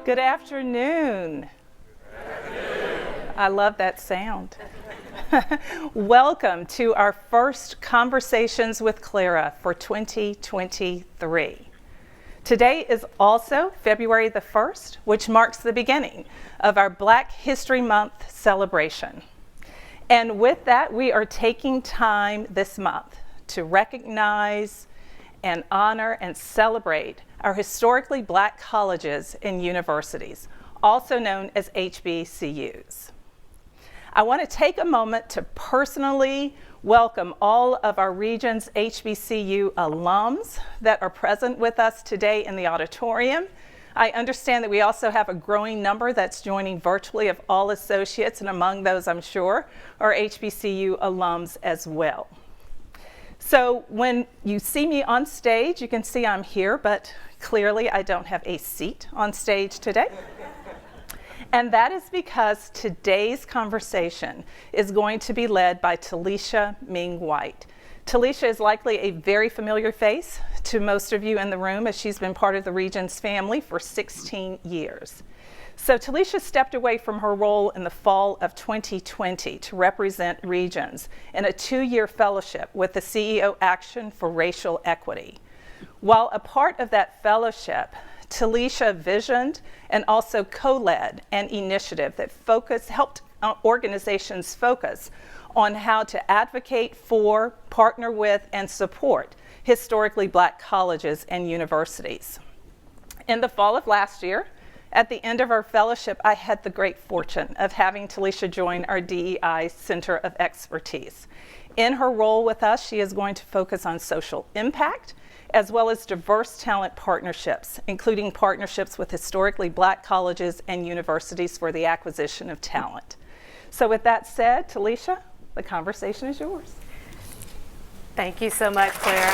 Good afternoon. I love that sound. Welcome to our first Conversations with Clara for 2023. Today is also February the 1st, which marks the beginning of our Black History Month celebration. And with that, we are taking time this month to recognize and honor and celebrate our historically Black colleges and universities, also known as HBCUs. I want to take a moment to personally welcome all of our region's HBCU alums that are present with us today in the auditorium. I understand that we also have a growing number that's joining virtually of all associates, and among those, I'm sure, are HBCU alums as well. So when you see me on stage, you can see I'm here, but clearly I don't have a seat on stage today. And that is because today's conversation is going to be led by Taleisha Ming White. Taleisha is likely a very familiar face to most of you in the room, as she's been part of the Regions family for 16 years. So Taleisha stepped away from her role in the fall of 2020 to represent Regions in a 2-year fellowship with the CEO Action for Racial Equity. While a part of that fellowship, Taleisha visioned and also co-led an initiative that helped organizations focus on how to advocate for, partner with, and support historically Black colleges and universities. In the fall of last year, at the end of our fellowship, I had the great fortune of having Taleisha join our DEI Center of Expertise. In her role with us, she is going to focus on social impact, as well as diverse talent partnerships, including partnerships with historically Black colleges and universities for the acquisition of talent. So with that said, Taleisha, the conversation is yours. Thank you so much, Clara.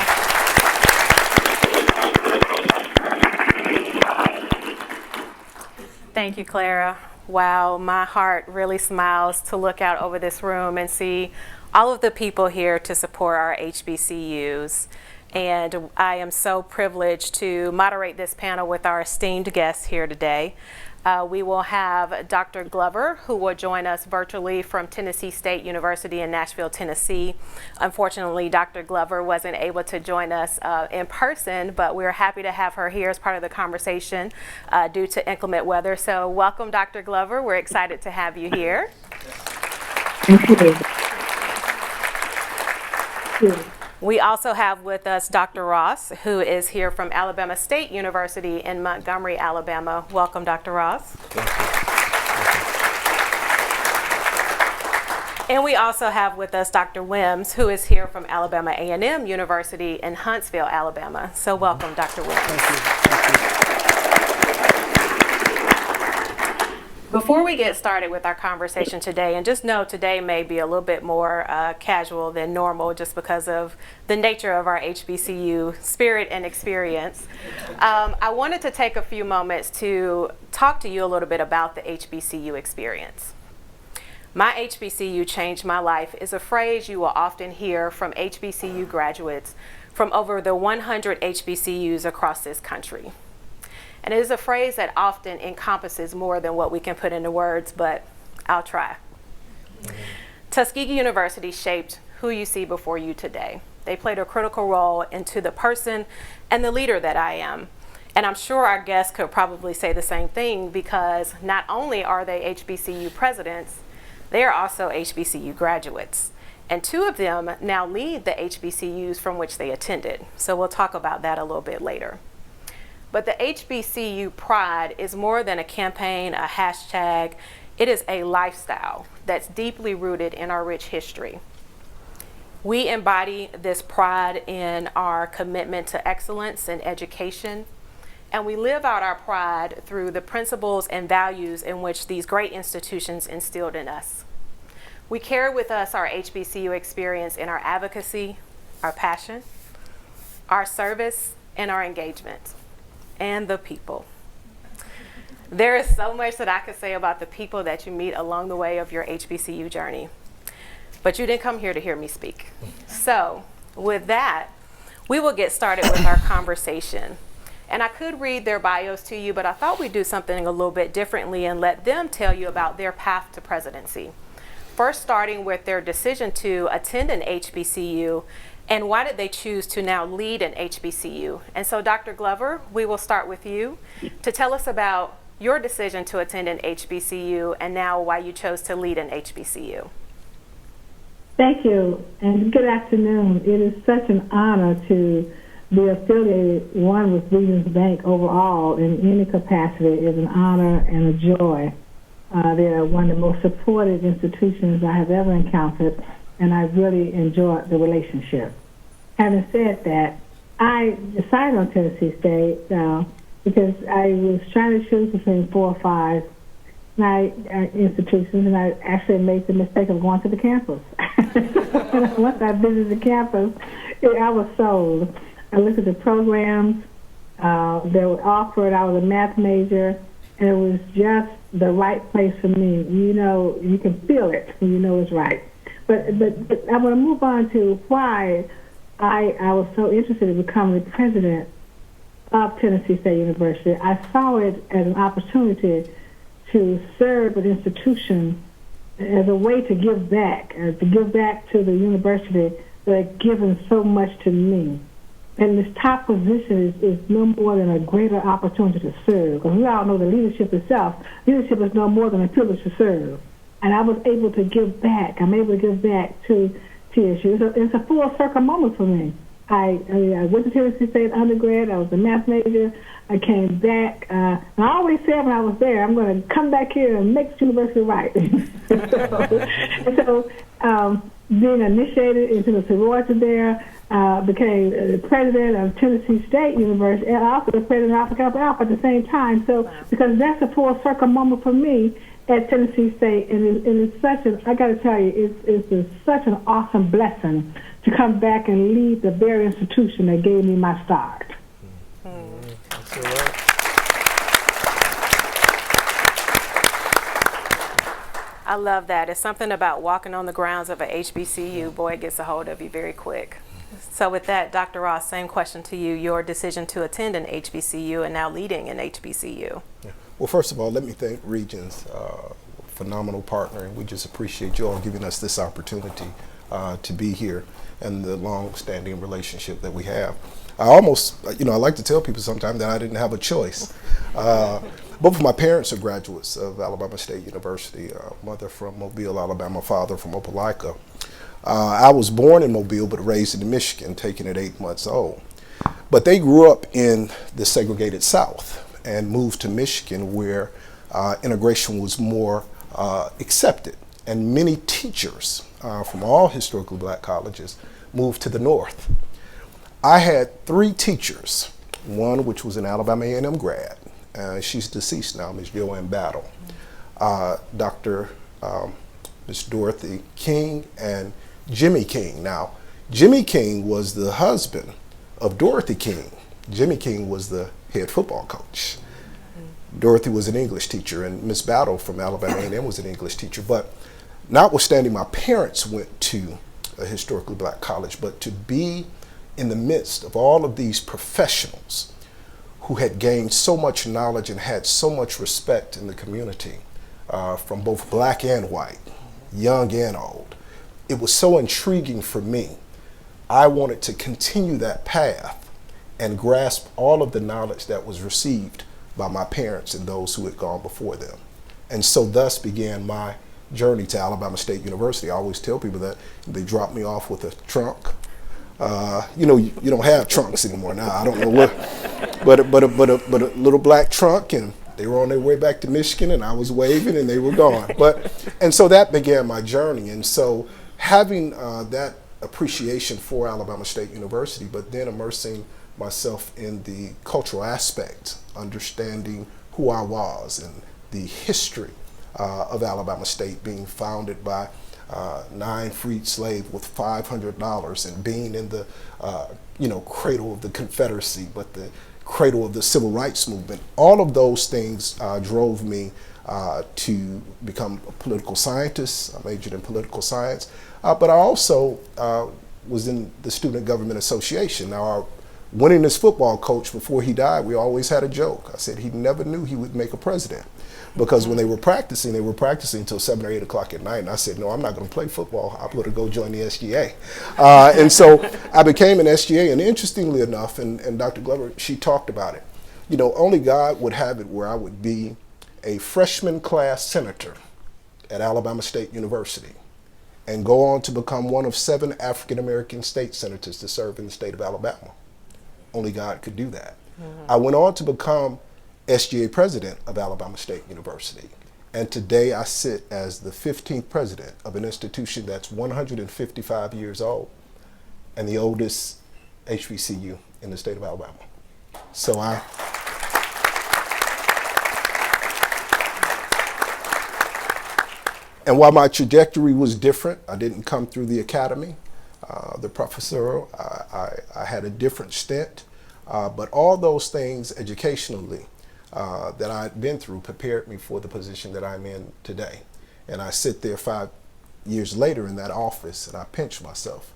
Thank you, Clara. Wow, my heart really smiles to look out over this room and see all of the people here to support our HBCUs. And I am so privileged to moderate this panel with our esteemed guests here today. We will have Dr. Glover, who will join us virtually from Tennessee State University in Nashville, Tennessee. Unfortunately, Dr. Glover wasn't able to join us in person, but we're happy to have her here as part of the conversation due to inclement weather. So welcome, Dr. Glover. We're excited to have you here. Thank you. We also have with us Dr. Ross, who is here from Alabama State University in Montgomery, Alabama. Welcome, Dr. Ross. Thank you. And we also have with us Dr. Wims, who is here from Alabama A&M University in Huntsville, Alabama. So welcome, Dr. Wims. Thank you. Before we get started with our conversation today, and just know today may be a little bit more casual than normal just because of the nature of our HBCU spirit and experience, I wanted to take a few moments to talk to you a little bit about the HBCU experience. My HBCU changed my life is a phrase you will often hear from HBCU graduates from over the 100 HBCUs across this country. And it is a phrase that often encompasses more than what we can put into words, but I'll try. Tuskegee University shaped who you see before you today. They played a critical role into the person and the leader that I am. And I'm sure our guests could probably say the same thing, because not only are they HBCU presidents, they are also HBCU graduates. And 2 of them now lead the HBCUs from which they attended. So we'll talk about that a little bit later. But the HBCU pride is more than a campaign, a hashtag. It is a lifestyle that's deeply rooted in our rich history. We embody this pride in our commitment to excellence and education, and we live out our pride through the principles and values in which these great institutions instilled in us. We carry with us our HBCU experience in our advocacy, our passion, our service, and our engagement. And the people. There is so much that I could say about the people that you meet along the way of your HBCU journey, but you didn't come here to hear me speak. So with that, we will get started with our conversation. And I could read their bios to you, but I thought we'd do something a little bit differently and let them tell you about their path to presidency. First, starting with their decision to attend an HBCU, and why did they choose to now lead an HBCU? And so, Dr. Glover, we will start with you to tell us about your decision to attend an HBCU and now why you chose to lead an HBCU. Thank you, and good afternoon. It is such an honor to be affiliated, one, with Regions Bank overall in any capacity. Is an honor and a joy. They are one of the most supportive institutions I have ever encountered, and I really enjoyed the relationship. Having said that, I decided on Tennessee State because I was trying to choose between 4 or 5 institutions, and I actually made the mistake of going to the campus. Once I visited the campus, I was sold. I looked at the programs that were offered. I was a math major, and it was just the right place for me. You know, you can feel it, and you know it's right. But I want to move on to why I was so interested in becoming the president of Tennessee State University. I saw it as an opportunity to serve an institution as a way to give back to the university that had given so much to me. And this top position is no more than a greater opportunity to serve. Because we all know the leadership itself, leadership is no more than a privilege to serve. And I was able to give back. I'm able to give back to TSU. It's a full circle moment for me. I went to Tennessee State undergrad. I was a math major. I came back. And I always said when I was there, I'm going to come back here and make this university right. So being initiated into the sorority there, became the president of Tennessee State University, and also the president of Alpha Kappa Alpha at the same time. So, because that's a full circle moment for me at Tennessee State, and it's such an, I got to tell you, it's such an awesome blessing to come back and lead the very institution that gave me my start. That's all right. I love that. It's something about walking on the grounds of a HBCU. Boy, it gets a hold of you very quick. So with that, Dr. Ross, same question to you. Your decision to attend an HBCU and now leading an HBCU. Yeah. Well, first of all, let me thank Regions, phenomenal partner, and we just appreciate you all giving us this opportunity to be here and the long-standing relationship that we have. I almost, I like to tell people sometimes that I didn't have a choice. Both of my parents are graduates of Alabama State University, mother from Mobile, Alabama, father from Opelika. I was born in Mobile but raised in Michigan, taken at 8 months old. But they grew up in the segregated South and moved to Michigan where integration was more accepted. And many teachers from all historically black colleges moved to the North. I had 3 teachers, one which was an Alabama A&M grad. She's deceased now, Ms. Joanne Battle. Dr. Ms. Dorothy King and Jimmy King. Now, Jimmy King was the husband of Dorothy King. Jimmy King was the head football coach. Dorothy was an English teacher, and Miss Battle from Alabama A&M was an English teacher. But notwithstanding my parents went to a historically black college, but to be in the midst of all of these professionals who had gained so much knowledge and had so much respect in the community, from both black and white, young and old, it was so intriguing for me. I wanted to continue that path and grasp all of the knowledge that was received by my parents and those who had gone before them. And so thus began my journey to Alabama State University. I always tell people that they dropped me off with a trunk. You don't have trunks anymore now. I don't know what, but a little black trunk, and they were on their way back to Michigan, and I was waving, and they were gone. And so that began my journey. And so having that appreciation for Alabama State University, but then immersing myself in the cultural aspect, understanding who I was and the history of Alabama State, being founded by 9 freed slaves with $500, and being in the cradle of the Confederacy, but the cradle of the Civil Rights Movement. All of those things drove me to become a political scientist. I majored in political science, but I also was in the Student Government Association. Now, our Winningest football coach, before he died, we always had a joke. I said he never knew he would make a president, because when they were practicing until 7 or 8 o'clock at night. And I said, no, I'm not going to play football. I'm going to go join the SGA. And so I became an SGA. And interestingly enough, and Dr. Glover, she talked about it, you know, only God would have it where I would be a freshman class senator at Alabama State University and go on to become one of 7 African-American state senators to serve in the state of Alabama. Only God could do that. I went on to become SGA president of Alabama State University. And today I sit as the 15th president of an institution that's 155 years old and the oldest HBCU in the state of Alabama. So and while my trajectory was different, I didn't come through the academy, the professorial, I had a different stint, but all those things educationally that I'd been through prepared me for the position that I'm in today. And I sit there 5 years later in that office and I pinch myself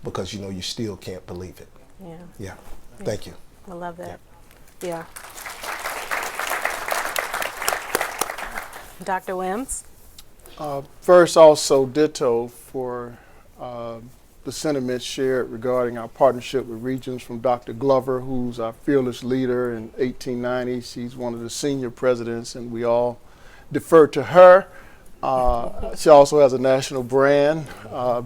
because, you know, you still can't believe it. Yeah. Yeah. Thank you. I love that. Yeah. Dr. Wims? First, also ditto for the sentiments shared regarding our partnership with Regions from Dr. Glover, who's our fearless leader in 1890. She's one of the senior presidents, and we all defer to her. She also has a national brand,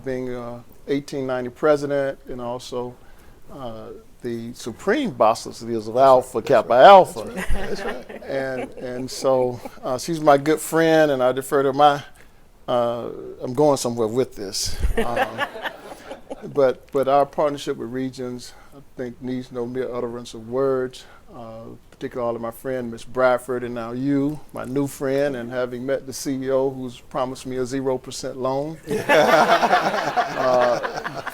being a 1890 president, and also the supreme boss of Alpha Kappa Alpha. That's right. And so she's my good friend, and I defer to my. I'm going somewhere with this. But our partnership with Regions, I think, needs no mere utterance of words, particularly all of my friend, Ms. Bradford, and now you, my new friend, and having met the CEO who's promised me a 0% loan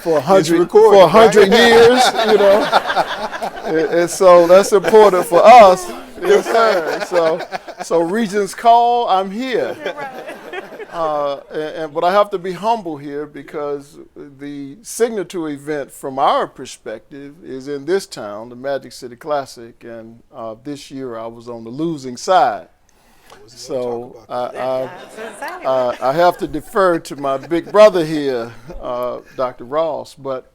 for 100 years, you know. And so that's important for us. Yes, sir. So Regions call, I'm here. But I have to be humble here because the signature event from our perspective is in this town, the Magic City Classic, and this year I was on the losing side. So I have to defer to my big brother here, Dr. Ross, but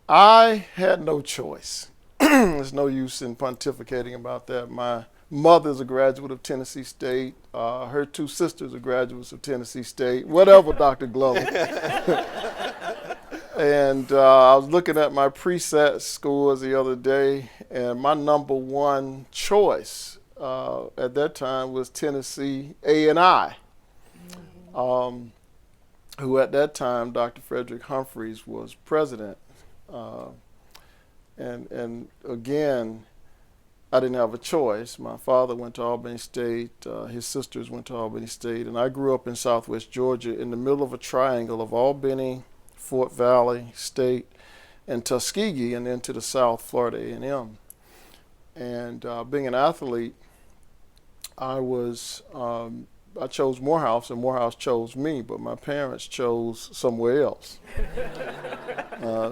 I had no choice. There's no use in pontificating about that. My mother's a graduate of Tennessee State. Her 2 sisters are graduates of Tennessee State. Whatever, Dr. Glover. And I was looking at my preset scores the other day, and my number 1 choice at that time was Tennessee A&I, who at that time, Dr. Frederick Humphreys was president. And again, I didn't have a choice. My father went to Albany State, his sisters went to Albany State, and I grew up in Southwest Georgia in the middle of a triangle of Albany, Fort Valley State, and Tuskegee, and then to the south, Florida A&M. And being an athlete, I chose Morehouse, and Morehouse chose me, but my parents chose somewhere else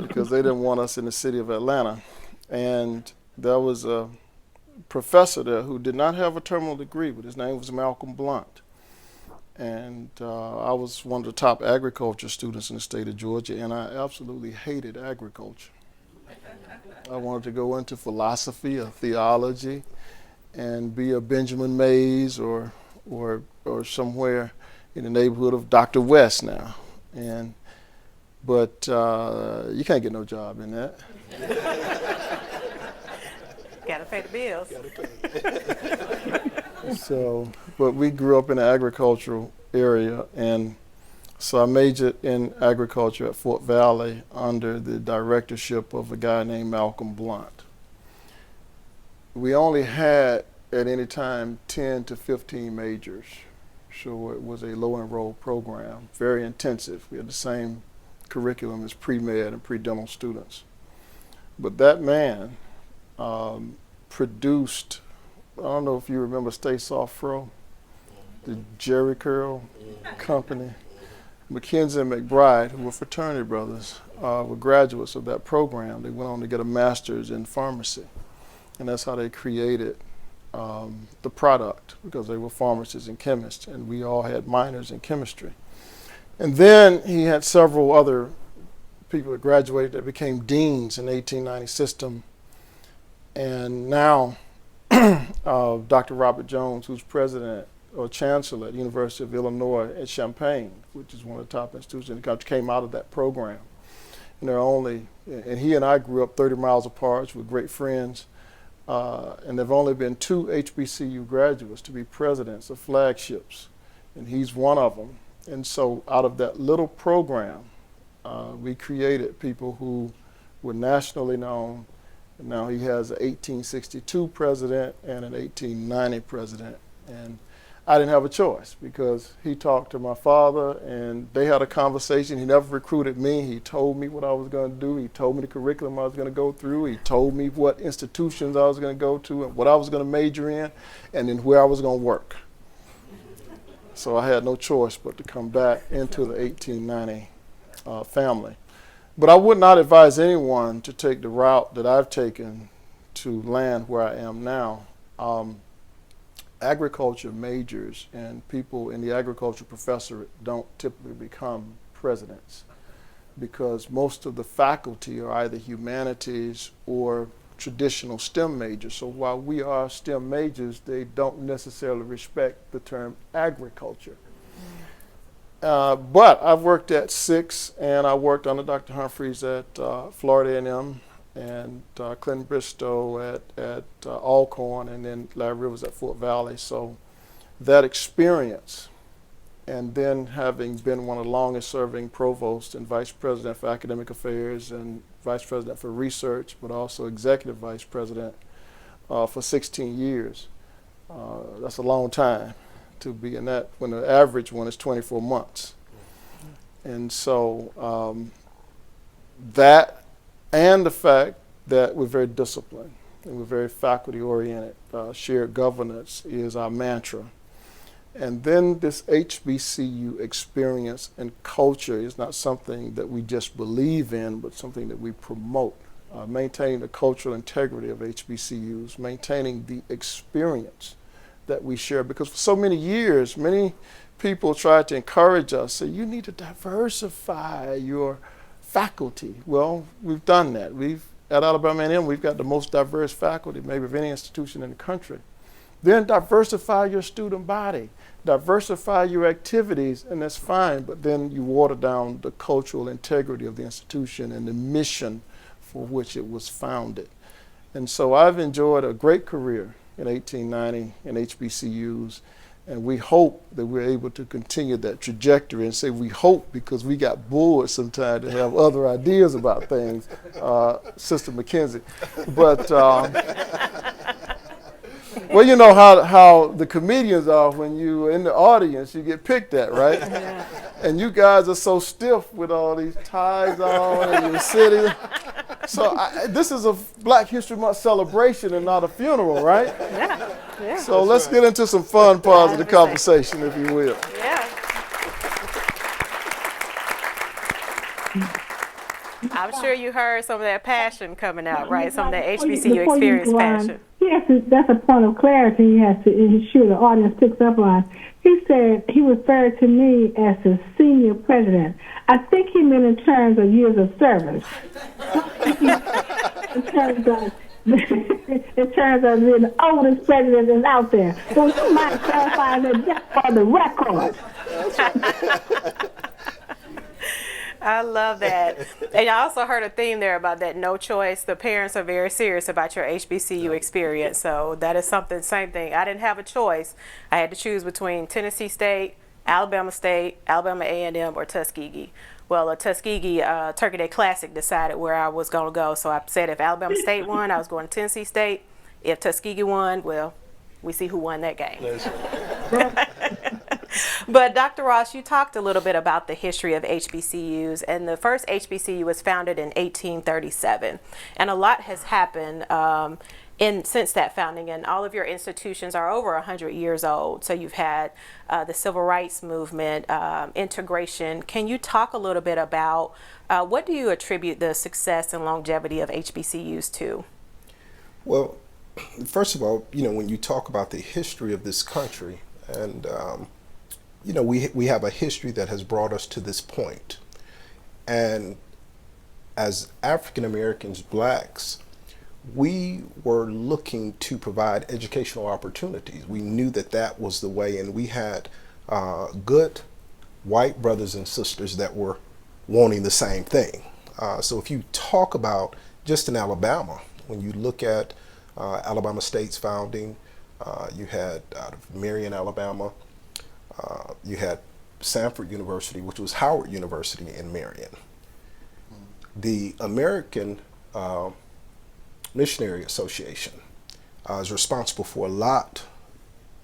because they didn't want us in the city of Atlanta. And there was a professor there who did not have a terminal degree, but his name was Malcolm Blunt. And I was one of the top agriculture students in the state of Georgia, and I absolutely hated agriculture. I wanted to go into philosophy or theology and be a Benjamin Mays or somewhere in the neighborhood of Dr. West now. But you can't get no job in that. Gotta pay the bills. So, but we grew up in an agricultural area, and so I majored in agriculture at Fort Valley under the directorship of a guy named Malcolm Blunt. We only had at any time 10 to 15 majors, so it was a low enroll program, very intensive. We had the same curriculum as pre-med and pre-dental students. But that man produced, I don't know if you remember Stay Soft Fro, the Jerry Curl company. Mackenzie and McBride, who were fraternity brothers, were graduates of that program. They went on to get a master's in pharmacy. And that's how they created the product, because they were pharmacists and chemists, and we all had minors in chemistry. And then he had several other people that graduated that became deans in the 1890 system. And now Dr. Robert Jones, who's president or chancellor at the University of Illinois at Champaign, which is one of the top institutions in the country, came out of that program. And he and I grew up 30 miles apart. We're great friends. And there have only been 2 HBCU graduates to be presidents of flagships, and he's one of them. And so out of that little program, we created people who were nationally known. And now he has an 1862 president and an 1890 president. And I didn't have a choice, because he talked to my father and they had a conversation. He never recruited me. He told me what I was going to do. He told me the curriculum I was going to go through. He told me what institutions I was going to go to and what I was going to major in, and then where I was going to work. So I had no choice but to come back into the 1890 family. But I would not advise anyone to take the route that I've taken to land where I am now. Agriculture majors and people in the agriculture professorate don't typically become presidents, because most of the faculty are either humanities or traditional STEM majors. So while we are STEM majors, they don't necessarily respect the term agriculture. But I've worked at 6, and I worked under Dr. Humphreys at Florida A&M, and Clinton Bristow at Alcorn, and then Larry Rivers at Fort Valley. So that experience, and then having been one of the longest serving provosts and vice president for academic affairs and vice president for research, but also executive vice president for 16 years. That's a long time to be in that, when the average one is 24 months. And so that, and the fact that we're very disciplined and we're very faculty oriented. Shared governance is our mantra. And then this HBCU experience and culture is not something that we just believe in, but something that we promote. Maintaining the cultural integrity of HBCUs, maintaining the experience that we share. Because for so many years, many people tried to encourage us, say, you need to diversify your faculty. Well, we've done that. At Alabama A&M, we've got the most diverse faculty maybe of any institution in the country. Then diversify your student body, diversify your activities, and that's fine, but then you water down the cultural integrity of the institution and the mission for which it was founded. And so I've enjoyed a great career in 1890 in HBCUs, and we hope that we're able to continue that trajectory. And say we hope because we got bored sometimes to have other ideas about things, Sister Mackenzie. But well, you know how the comedians are when you're in the audience, you get picked at, right? Yeah. And you guys are so stiff with all these ties on and you're sitting. So this is a Black History Month celebration and not a funeral, right? Yeah. Yeah. So let's get into some fun, positive conversation, if you will. Yeah. I'm sure you heard some of that passion coming out, right? Some of that HBCU experience passion. Yes, that's a point of clarity he has to ensure the audience picks up on. He said he referred to me as the senior president. I think he meant in terms of years of service. in terms of being the oldest president that's out there. So you might clarify that just for the record. I love that. And I also heard a theme there about that no choice. The parents are very serious about your HBCU experience. So that is something, same thing. I didn't have a choice. I had to choose between Tennessee State, Alabama A&M, or Tuskegee. Well, Tuskegee Turkey Day Classic decided where I was going to go. So I said if Alabama State won, I was going to Tennessee State. If Tuskegee won, well, we see who won that game. But Dr. Ross, you talked a little bit about the history of HBCUs, and the first HBCU was founded in 1837, and a lot has happened since that founding, and all of your institutions are over 100 years old. So you've had the civil rights movement, integration. Can you talk a little bit about what do you attribute the success and longevity of HBCUs to? Well, first of all, when you talk about the history of this country, and we have a history that has brought us to this point. And as African Americans, blacks, we were looking to provide educational opportunities. We knew that that was the way, and we had good white brothers and sisters that were wanting the same thing. So if you talk about just in Alabama, when you look at Alabama State's founding, you had out of Marion, Alabama, you had Samford University, which was Howard University in Marion. The American Missionary Association is responsible for a lot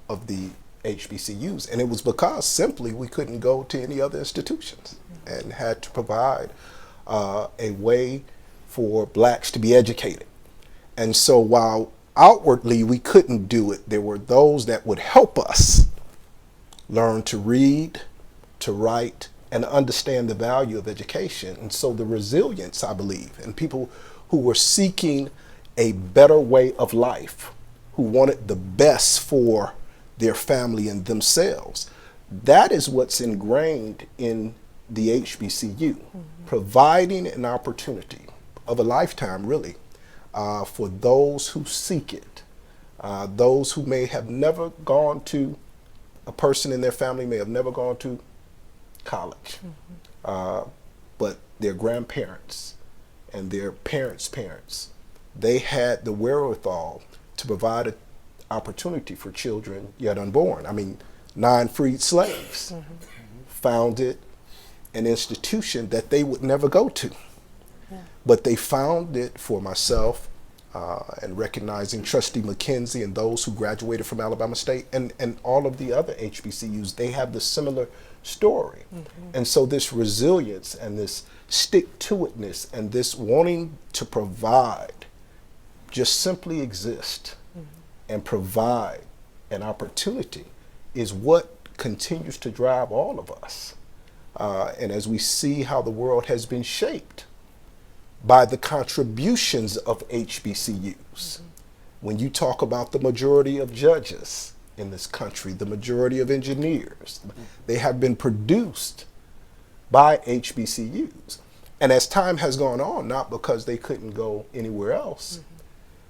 of the HBCUs, and it was because simply we couldn't go to any other institutions and had to provide a way for blacks to be educated. And so while outwardly we couldn't do it, there were those that would help us learn to read, to write, and understand the value of education. And so the resilience, I believe, and people who were seeking a better way of life, who wanted the best for their family and themselves, that is what's ingrained in the HBCU, providing an opportunity of a lifetime, really, for those who seek it, those who may have never gone to, a person in their family may have never gone to college, but their grandparents and their parents' parents, they had the wherewithal to provide an opportunity for children yet unborn. I mean, 9 freed slaves founded an institution that they would never go to. But they found it for myself, and recognizing Trustee McKenzie and those who graduated from Alabama State and all of the other HBCUs, they have the similar story. And so this resilience and this stick-to-itness and this wanting to provide, just simply exist and provide an opportunity is what continues to drive all of us. And as we see how the world has been shaped by the contributions of HBCUs. When you talk about the majority of judges in this country, the majority of engineers, they have been produced by HBCUs. And as time has gone on, not because they couldn't go anywhere else,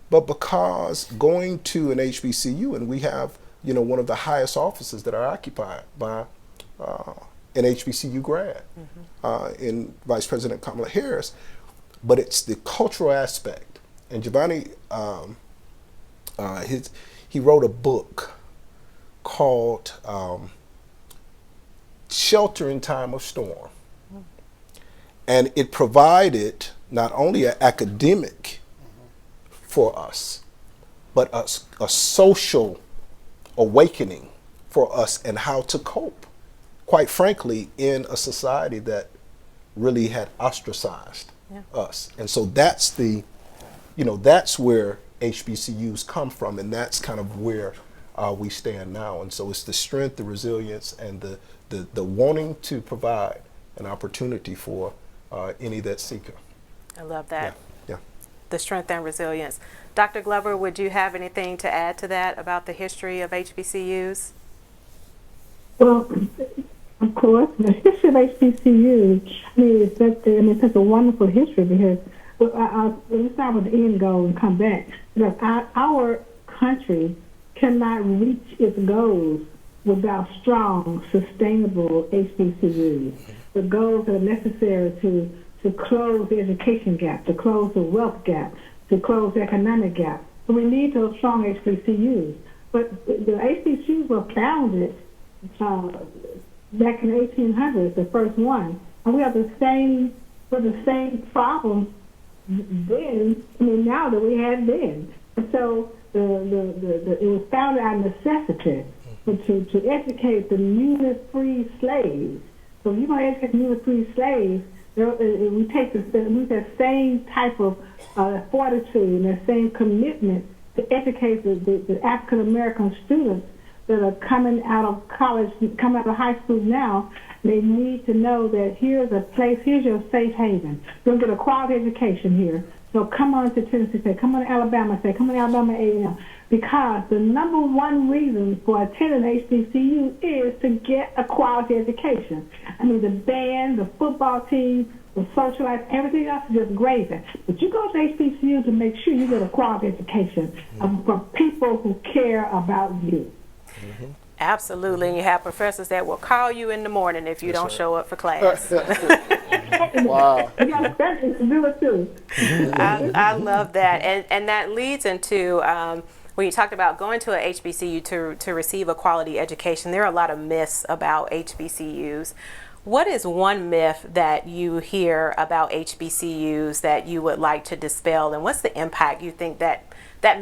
but because going to an HBCU, and we have, one of the highest offices that are occupied by an HBCU grad in Vice President Kamala Harris, but it's the cultural aspect. And Giovanni, he wrote a book called Shelter in Time of Storm. And it provided not only an academic for us, but a social awakening for us and how to cope, quite frankly, in a society that really had ostracized us. And so that's that's where HBCUs come from, and that's kind of where we stand now. And so it's the strength, the resilience, and the wanting to provide an opportunity for any that seek it. I love that. Yeah. The strength and resilience. Dr. Glover, would you have anything to add to that about the history of HBCUs? Well, of course, the history of HBCUs, it's such a wonderful history because let's start with the end goal and come back. Because our country cannot reach its goals without strong, sustainable HBCUs. The goals that are necessary to close the education gap, to close the wealth gap, to close the economic gap. So we need those strong HBCUs. But the HBCUs were founded back in the 1800s, the first one, and we have the same problems then. Now that we had then. And so it was founded out of necessity. but to educate the newly freed slaves. So if you're going to educate the newly freed slaves, we take that same type of fortitude and that same commitment to educate the African American students that are coming out of college, coming out of high school now. They need to know that here's a place, here's your safe haven. You're going to get a quality education here. So come on to Tennessee State, come on to Alabama State, come on to Alabama A&M. Because the number one reason for attending HBCU is to get a quality education. I mean, the band, the football team, the social life, everything else is just gravy. But you go to HBCU to make sure you get a quality education from people who care about you. Mm-hmm. Absolutely, and you have professors that will call you in the morning if you don't show up for class. Wow. I love that, and that leads into when you talked about going to a HBCU to receive a quality education. There are a lot of myths about HBCUs. What is one myth that you hear about HBCUs that you would like to dispel, and what's the impact you think that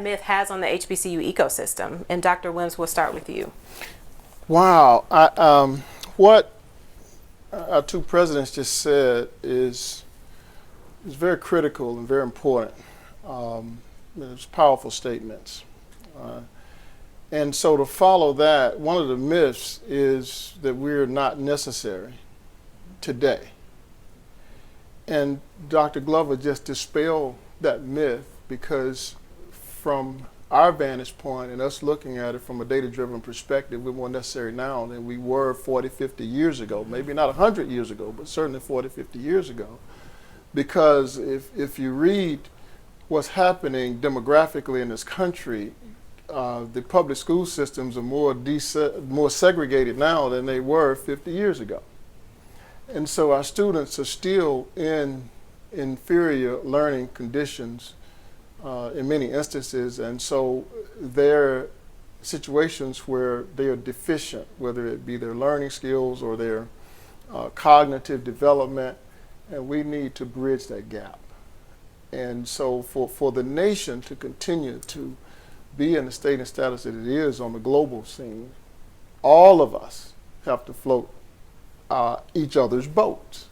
myth has on the HBCU ecosystem? And Dr. Wims, we'll start with you. Wow. What our two presidents just said is very critical and very important. It's powerful statements. And so to follow that, one of the myths is that we're not necessary today. And Dr. Glover just dispelled that myth, because from our vantage point and us looking at it from a data-driven perspective, we're more necessary now than we were 40, 50 years ago. Maybe not 100 years ago, but certainly 40, 50 years ago. Because if you read what's happening demographically in this country, the public school systems are more segregated now than they were 50 years ago. And so our students are still in inferior learning conditions in many instances, and so there are situations where they are deficient, whether it be their learning skills or their cognitive development, and we need to bridge that gap. And so for the nation to continue to be in the state and status that it is on the global scene, all of us have to float each other's boats.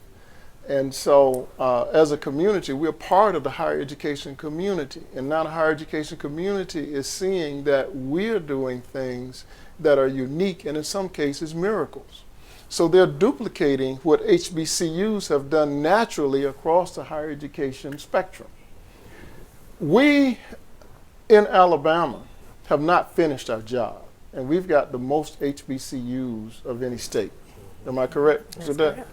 And so as a community, we're part of the higher education community. And now the higher education community is seeing that we're doing things that are unique and in some cases miracles. So they're duplicating what HBCUs have done naturally across the higher education spectrum. We in Alabama have not finished our job, and we've got the most HBCUs of any state. Am I correct? That's correct.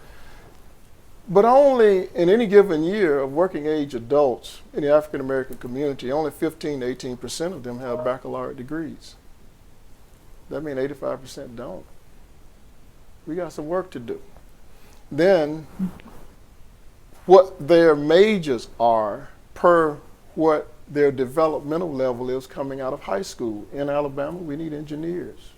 But only in any given year of working age adults in the African American community, only 15 to 18% of them have baccalaureate degrees. That means 85% don't. We got some work to do. Then what their majors are per what their developmental level is coming out of high school. In Alabama, we need engineers.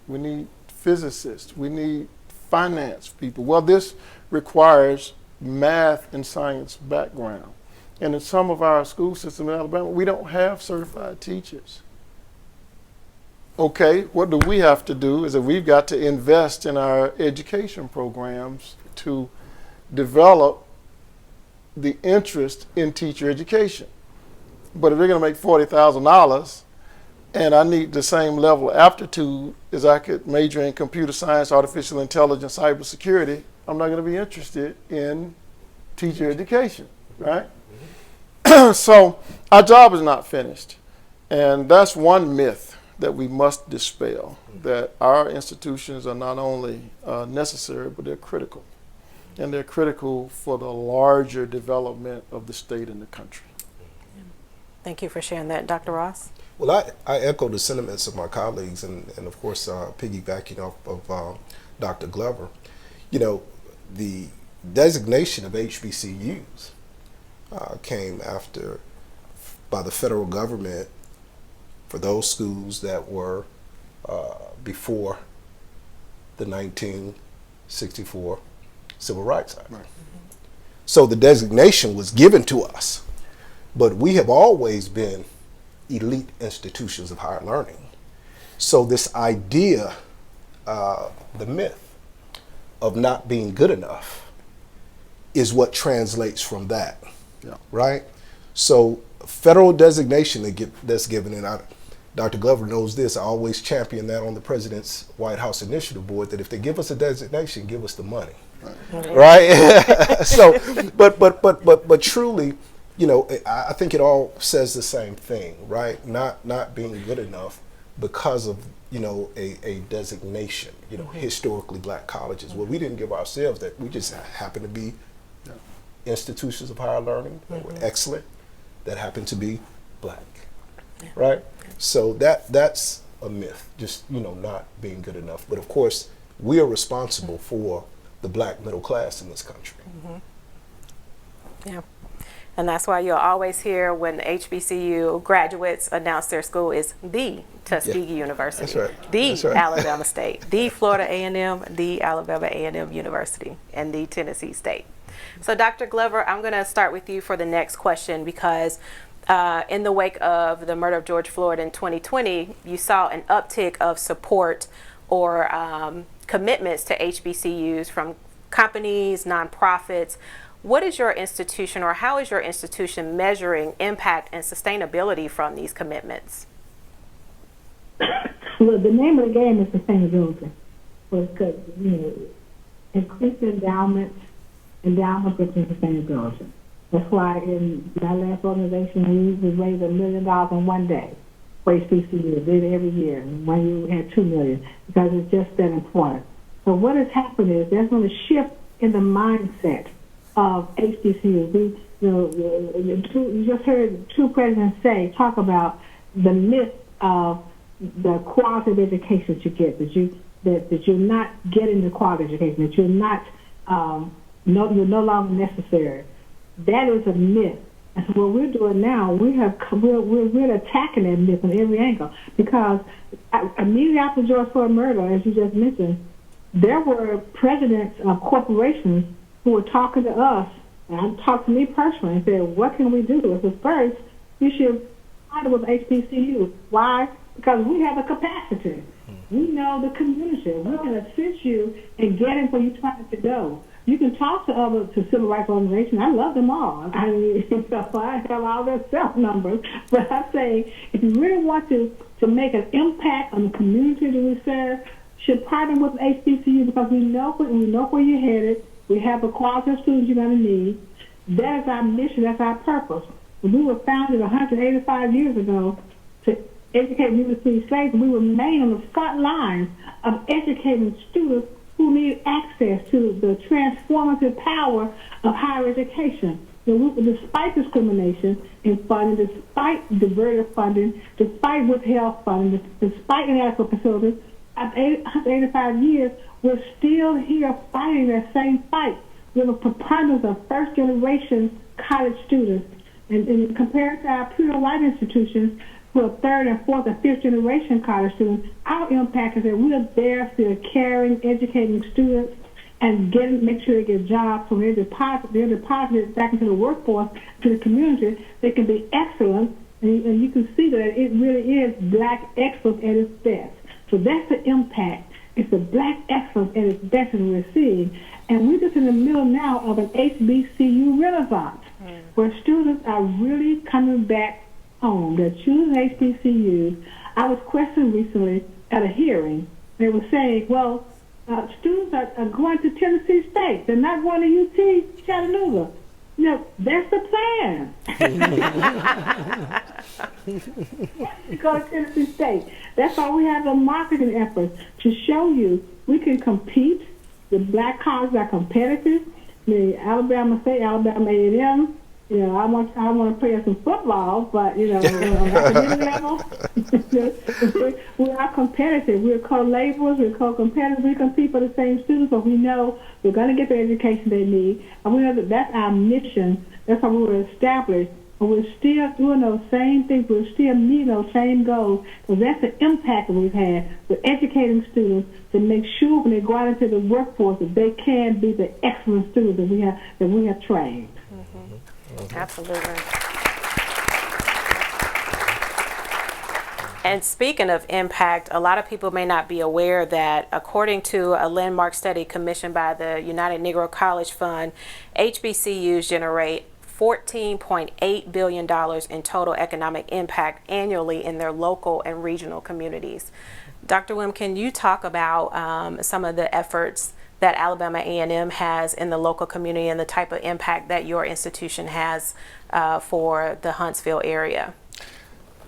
We need physicists. We need finance people. Well, this requires math and science background. And in some of our school systems in Alabama, we don't have certified teachers. Okay, what do we have to do is that we've got to invest in our education programs to develop the interest in teacher education. But if they're going to make $40,000 and I need the same level of aptitude as I could major in computer science, artificial intelligence, cybersecurity, I'm not going to be interested in teacher education, right? So our job is not finished. And that's one myth that we must dispel, that our institutions are not only necessary, but they're critical. And they're critical for the larger development of the state and the country. Thank you for sharing that. Dr. Ross? Well, I echo the sentiments of my colleagues and of course, piggybacking off of Dr. Glover. You know, the designation of HBCUs came by the federal government for those schools that were before the 1964 Civil Rights Act. Right. So the designation was given to us, but we have always been elite institutions of higher learning. So this idea the myth of not being good enough is what translates from that, right? So federal designation that's given, and Dr. Glover knows this, I always champion that on the President's White House Initiative Board, that if they give us a designation, give us the money, right? So, but truly, you know, I think it all says the same thing, right? Not being good enough because of, you know, a designation, you know, historically black colleges. Well, we didn't give ourselves that. We just happen to be institutions of higher learning that were excellent, that happen to be black, right? So that's a myth, just, you know, not being good enough. But of course, we are responsible for the black middle class in this country. Yeah. And that's why you'll always hear when HBCU graduates announce their school is the Tuskegee University, That's right. the That's right. Alabama State, the Florida A&M, the Alabama A&M University, and the Tennessee State. So Dr. Glover, I'm going to start with you for the next question, because in the wake of the murder of George Floyd in 2020, you saw an uptick of support or commitments to HBCUs from companies, nonprofits. What is your institution, or how is your institution measuring impact and sustainability from these commitments? Well, the name of the game is sustainability. Because, you know, increased endowment brings sustainability. That's why in my last organization, we raised $1 million in one day for HBCU. Did it every year. And one year we had $2 million, because it's just that important. So what has happened is there's been a shift in the mindset of HBCUs. You just heard two presidents talk about the myth of the quality of education that you get, that you're not getting the quality education, that you're not, you're no longer necessary. That is a myth. And so what we're doing now, we're attacking that myth on every angle, because immediately after George Floyd murder, as you just mentioned, there were presidents of corporations who were talking to us, and talked to me personally, and said, what can we do? I said, first, you should partner with HBCU. Why? Because we have the capacity. We know the community. We can assist you in getting where you're trying to go. You can talk to civil rights organizations. I love them all. I mean, I have all their cell numbers. But I'm saying, if you really want to make an impact on the community that we serve, should partner with HBCU, because we know where you're headed. We have the quality of students you're going to need. That is our mission. That's our purpose. We were founded 185 years ago to educate and free slaves, and we remain on the front lines of educating students who need access to the transformative power of higher education. Despite discrimination in funding, despite diverted funding, despite withheld funding, despite inadequate facilities, after 185 years, we're still here fighting that same fight. We're the preponderance of first-generation college students. And compared to our pure white institutions, who are third and fourth and fifth generation college students, our impact is that we are there still caring, educating students, and make sure they get jobs. So they're deposited back into the workforce, to the community. They can be excellent, and you can see that it really is black excellence at its best. So that's the impact. It's the black excellence at its best that we're seeing. And we're just in the middle now of an HBCU renaissance, where students are really coming back home. They're choosing HBCUs. I was questioned recently at a hearing. They were saying, well, students are going to Tennessee State. They're not going to UT Chattanooga. You know, that's the plan. Go to Tennessee State. That's why we have the marketing efforts to show you we can compete. The black colleges are competitive. The Alabama State, Alabama A&M. You know, I want to play some football, but you know, on academic level, we are competitive. We're co-laborers. We're co-competitors. We compete for the same students, but we know we're going to get the education they need, and we know that that's our mission. That's how we were established. And we're still doing those same things. We're still meeting those same goals. So that's the impact that we've had with educating students to make sure when they go out into the workforce that they can be the excellent students that we have trained. Absolutely. And speaking of impact, a lot of people may not be aware that according to a landmark study commissioned by the United Negro College Fund, HBCUs generate $14.8 billion in total economic impact annually in their local and regional communities. Dr. Wim, can you talk about some of the efforts that Alabama A&M has in the local community and the type of impact that your institution has for the Huntsville area?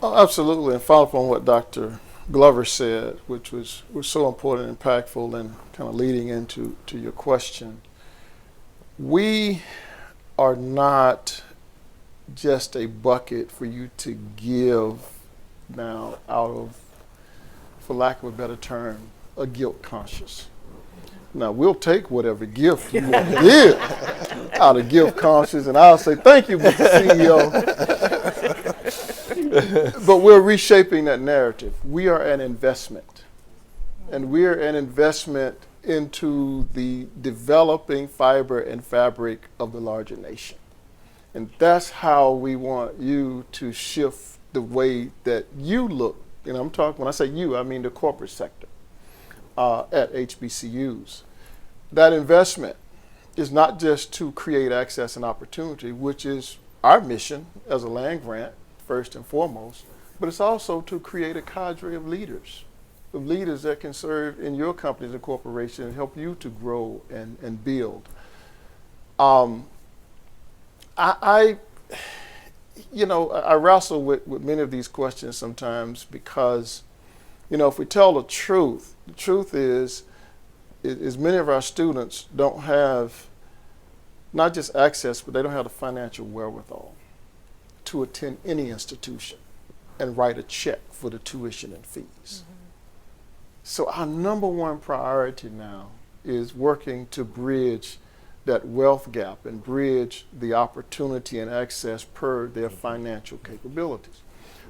Oh, absolutely, and follow up on what Dr. Glover said, which was so important and impactful, and kind of leading into your question. We are not just a bucket for you to give now out of, for lack of a better term, a guilt conscious. Now, we'll take whatever gift you want to give out of gift conscious, and I'll say, thank you, Mr. CEO. But we're reshaping that narrative. We are an investment, and we are an investment into the developing fiber and fabric of the larger nation. And that's how we want you to shift the way that you look. And I'm talking, when I say you, I mean the corporate sector. At HBCUs. That investment is not just to create access and opportunity, which is our mission as a land grant, first and foremost, but it's also to create a cadre of leaders that can serve in your companies and corporations and help you to grow and build. I wrestle with many of these questions sometimes because, if we tell the truth is many of our students don't have not just access, but they don't have the financial wherewithal to attend any institution and write a check for the tuition and fees. Mm-hmm. So our number one priority now is working to bridge that wealth gap and bridge the opportunity and access per their financial capabilities.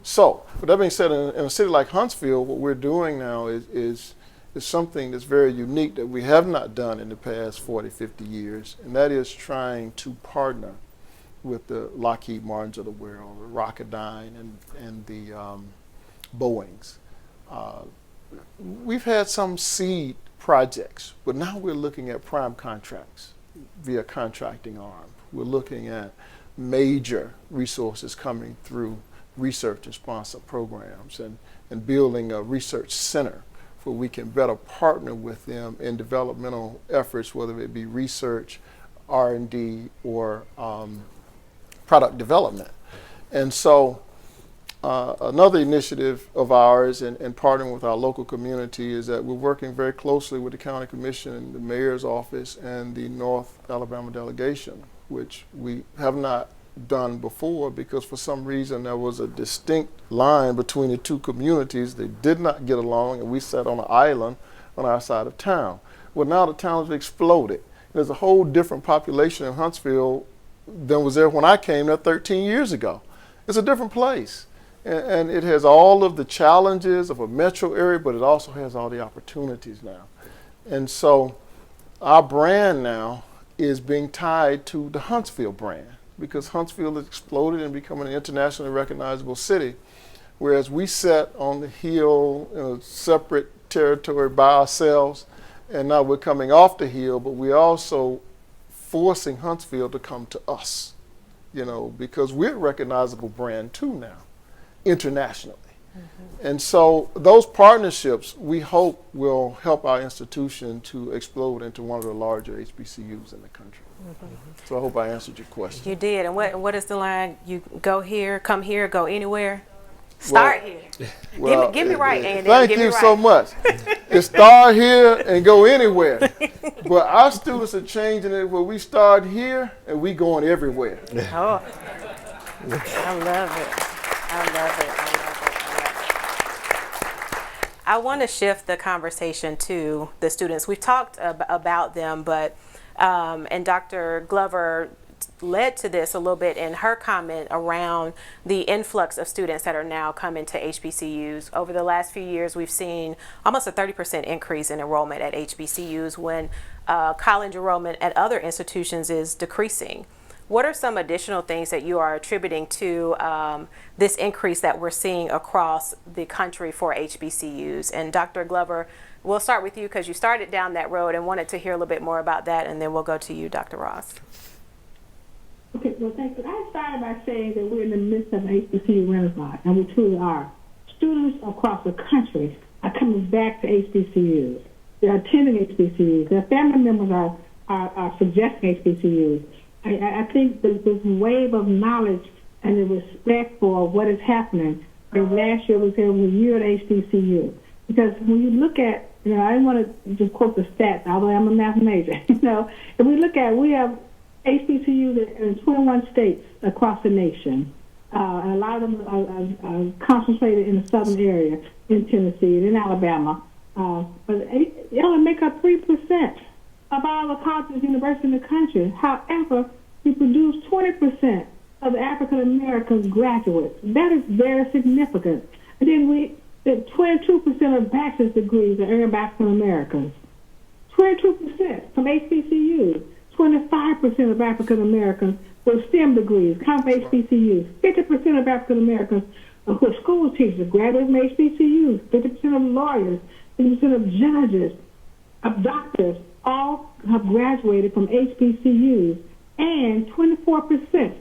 So, with that being said, in a city like Huntsville, what we're doing now is something that's very unique that we have not done in the past 40, 50 years, and that is trying to partner with the Lockheed Martins of the world, the Rocketdyne and the Boeings. We've had some seed projects, but now we're looking at prime contracts via contracting arm. We're looking at major resources coming through research and sponsor programs and building a research center where we can better partner with them in developmental efforts, whether it be research, R&D, or product development. And so another initiative of ours in partnering with our local community is that we're working very closely with the county commission, the mayor's office, and the North Alabama delegation, which we have not done before because for some reason there was a distinct line between the two communities. They did not get along, and we sat on an island on our side of town. Well, now the town has exploded. There's a whole different population in Huntsville than was there when I came there 13 years ago. It's a different place. And it has all of the challenges of a metro area, but it also has all the opportunities now. And so our brand now is being tied to the Huntsville brand, because Huntsville has exploded and become an internationally recognizable city, whereas we sat on the hill in a separate territory by ourselves, and now we're coming off the hill, but we're also forcing Huntsville to come to us, because we're a recognizable brand too now, internationally. Mm-hmm. And so those partnerships, we hope, will help our institution to explode into one of the larger HBCUs in the country. Mm-hmm. So I hope I answered your question. You did. And what is the line? You go here, come here, go anywhere? Start here. Well, give me right, Andy. Thank you so much. It's start here and go anywhere. But our students are changing it where we start here and we going everywhere. Oh, I love it. I love it. I want to shift the conversation to the students. We've talked about them, but and Dr. Glover led to this a little bit in her comment around the influx of students that are now coming to HBCUs. Over the last few years, we've seen almost a 30% increase in enrollment at HBCUs when college enrollment at other institutions is decreasing. what are some additional things that you are attributing to this increase that we're seeing across the country for HBCUs? And Dr. Glover, we'll start with you because you started down that road and wanted to hear a little bit more about that, and then we'll go to you, Dr. Ross. Okay, well, thank you. I started by saying that we're in the midst of an HBCU renaissance, and we truly are. Students across the country are coming back to HBCUs. They're attending HBCUs. Their family members are suggesting HBCUs. I think this wave of knowledge and the respect for what is happening. Last year was a year at HBCU. Because when you look at, I don't want to just quote the stats, although I'm a math major. If we look at, we have HBCUs in 21 states across the nation. And a lot of them are concentrated in the southern area, in Tennessee and in Alabama. But they only make up 3% of all the colleges and universities in the country. However, we produce 20% of the African American graduates. That is very significant. And then 22% of bachelor's degrees are earned by African Americans. 22% from HBCUs. 25% of African Americans with STEM degrees come from HBCUs. 50% of African Americans who are school teachers graduate from HBCUs. 50% of lawyers, 50% of judges, of doctors, all have graduated from HBCUs. And 24%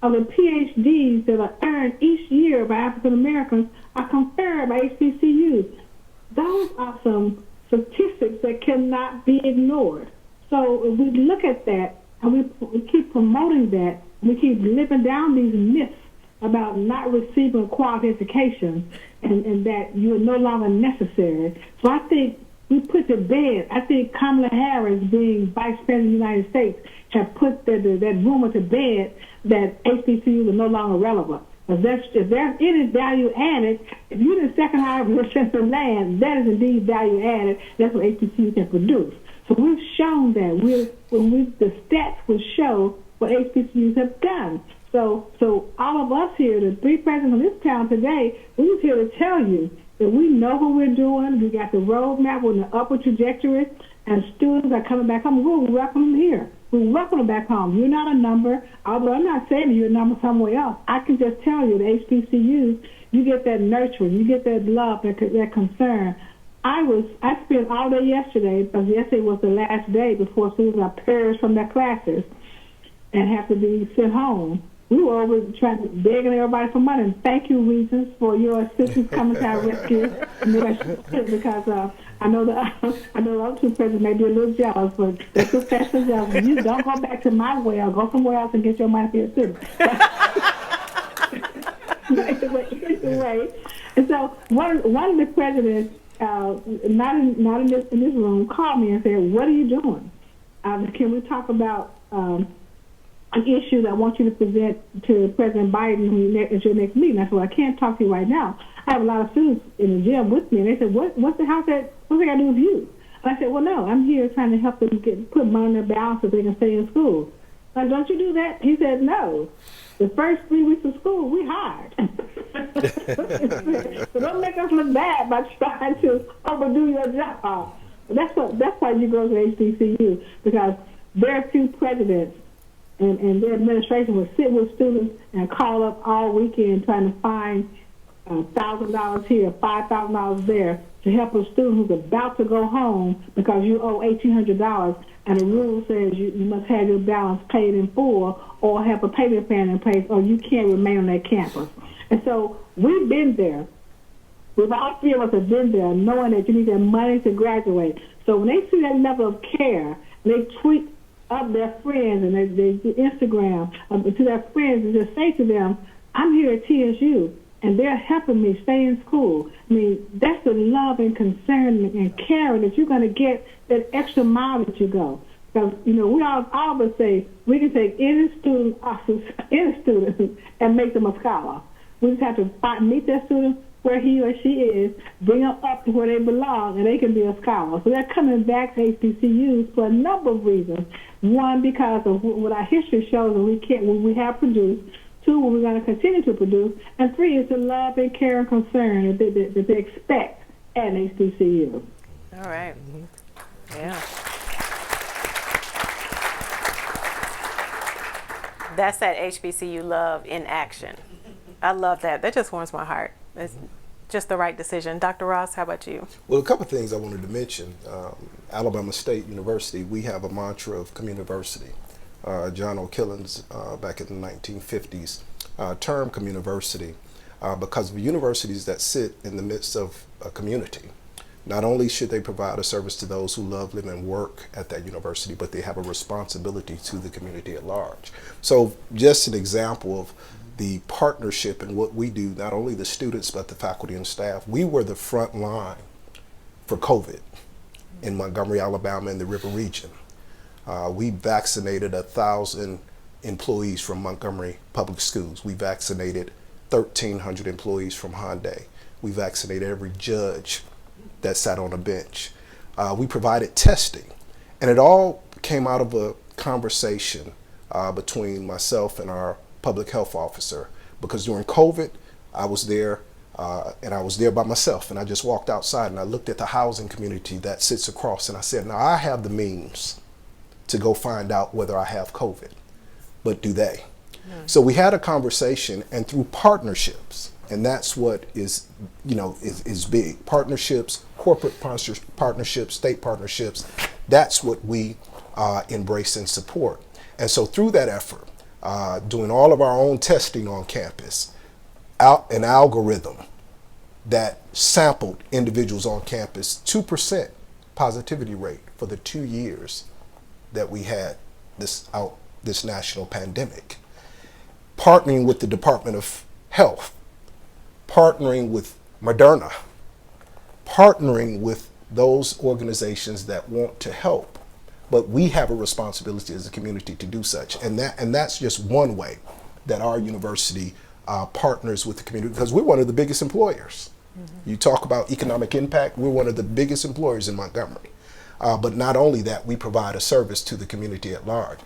of the PhDs that are earned each year by African Americans are conferred by HBCUs. Those are some statistics that cannot be ignored. So if we look at that and we keep promoting that, we keep living down these myths about not receiving a quality education and that you are no longer necessary. So I think we put to bed, I think Kamala Harris, being Vice President of the United States, have put that rumor to bed that HBCUs are no longer relevant. If there's any value added, if you're the second highest in the land, that is indeed value added. That's what HBCUs can produce. So we've shown that. The stats will show what HBCUs have done. So all of us here, the three presidents of this town today, we're just here to tell you that we know what we're doing. We got the roadmap. We're in the upward trajectory, and students are coming back home. We'll welcome them here. We welcome them back home. You're not a number, although I'm not saying you're a number somewhere else. I can just tell you, the HBCUs, you get that nurturing, you get that love, that concern. I spent all day yesterday, because yesterday was the last day before students are purged from their classes and have to be sent home. We were over trying to begging everybody for money. And thank you, Regents, for your assistance coming to our rescue. Because I know the other two presidents may be a little jealous, but they're professional jealous. You don't go back to my well. Go somewhere else and get your money for your students. Anyway, and so one of the presidents, not in this room, called me and said, "What are you doing? Can we talk about an issue that I want you to present to President Biden at your next meeting?" I said, "Well, I can't talk to you right now. I have a lot of students in the gym with me." And they said, what's that got to do with you? And I said, "Well, no, I'm here trying to help them put money in their balance so they can stay in school." I said, "Don't you do that?" He said, "No. The first 3 weeks of school, we hired." So don't make us look bad by trying to overdo your job. That's why you go to HBCU, because very few presidents and their administration will sit with students and call up all weekend trying to find $1,000 here, $5,000 there to help a student who's about to go home because you owe $1,800 and the rule says you must have your balance paid in full or have a payment plan in place or you can't remain on that campus. And so we've been there. We've all three of us have been there knowing that you need that money to graduate. So when they see that level of care, they tweet up their friends and they do Instagram to their friends and just say to them, "I'm here at TSU and they're helping me stay in school." I mean, that's the love and concern and care that you're going to get that extra mile that you go. Because, we all of us say we can take any student and make them a scholar. We just have to meet that student where he or she is, bring them up to where they belong, and they can be a scholar. So they're coming back to HBCUs for a number of reasons. One, because of what our history shows that we have produced. Two, what we're going to continue to produce. And three, is the love and care and concern that they expect at an HBCU. All right. Yeah. That's that HBCU love in action. I love that. That just warms my heart. It's just the right decision. Dr. Ross, how about you? Well, a couple of things I wanted to mention. Alabama State University, we have a mantra of communiversity. John O'Killens, back in the 1950s, termed communiversity because of universities that sit in the midst of a community. Not only should they provide a service to those who love, live, and work at that university, but they have a responsibility to the community at large. So just an example of the partnership and what we do, not only the students, but the faculty and staff. We were the front line for COVID in Montgomery, Alabama, and the River region. We vaccinated 1,000 employees from Montgomery Public Schools. We vaccinated 1,300 employees from Hyundai. We vaccinated every judge that sat on a bench. We provided testing, and it all came out of a conversation between myself and our public health officer, because during COVID, I was there and I was there by myself, and I just walked outside and I looked at the housing community that sits across, and I said, now I have the means to go find out whether I have COVID, but do they? So we had a conversation, and through partnerships, and that's what is, is big. Partnerships, corporate partnerships, state partnerships, that's what we embrace and support. And so through that effort, doing all of our own testing on campus, an algorithm that sampled individuals on campus, 2% positivity rate for the 2 years that we had this national pandemic. Partnering with the Department of Health, partnering with Moderna, partnering with those organizations that want to help, but we have a responsibility as a community to do such, and that's just one way that our university partners with the community, because we're one of the biggest employers. You talk about economic impact, we're one of the biggest employers in Montgomery. But not only that, we provide a service to the community at large.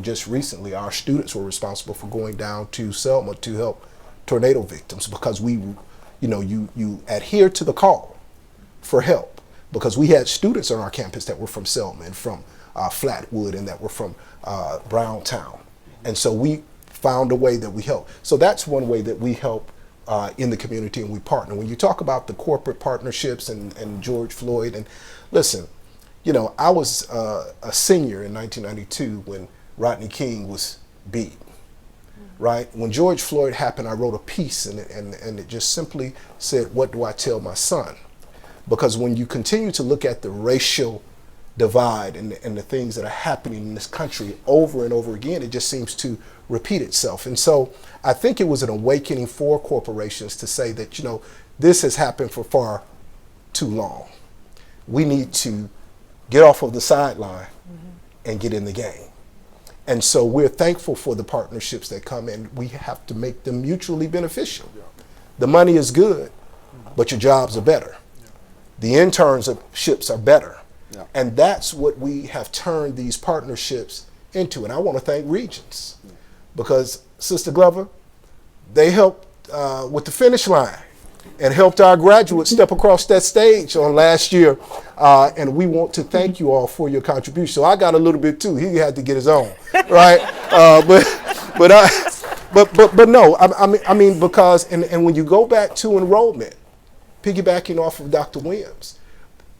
Just recently, our students were responsible for going down to Selma to help tornado victims, because you adhere to the call for help, because we had students on our campus that were from Selma and from Flatwood and that were from Browntown. And so we found a way that we help. So that's one way that we help in the community, and we partner. When you talk about the corporate partnerships and George Floyd, and listen, I was a senior in 1992 when Rodney King was beat, right? When George Floyd happened, I wrote a piece, and it just simply said, what do I tell my son? Because when you continue to look at the racial divide and the things that are happening in this country over and over again, it just seems to repeat itself. And so I think it was an awakening for corporations to say that, this has happened for far too long. We need to get off of the sideline and get in the game. And so we're thankful for the partnerships that come in. We have to make them mutually beneficial. The money is good, but your jobs are better. The internships are better. And that's what we have turned these partnerships into. And I want to thank Regents, because Sister Glover, they helped with the finish line and helped our graduates step across that stage on last year. And we want to thank you all for your contribution. So I got a little bit too. He had to get his own, right? But no, I mean, because, and when you go back to enrollment, piggybacking off of Dr. Williams,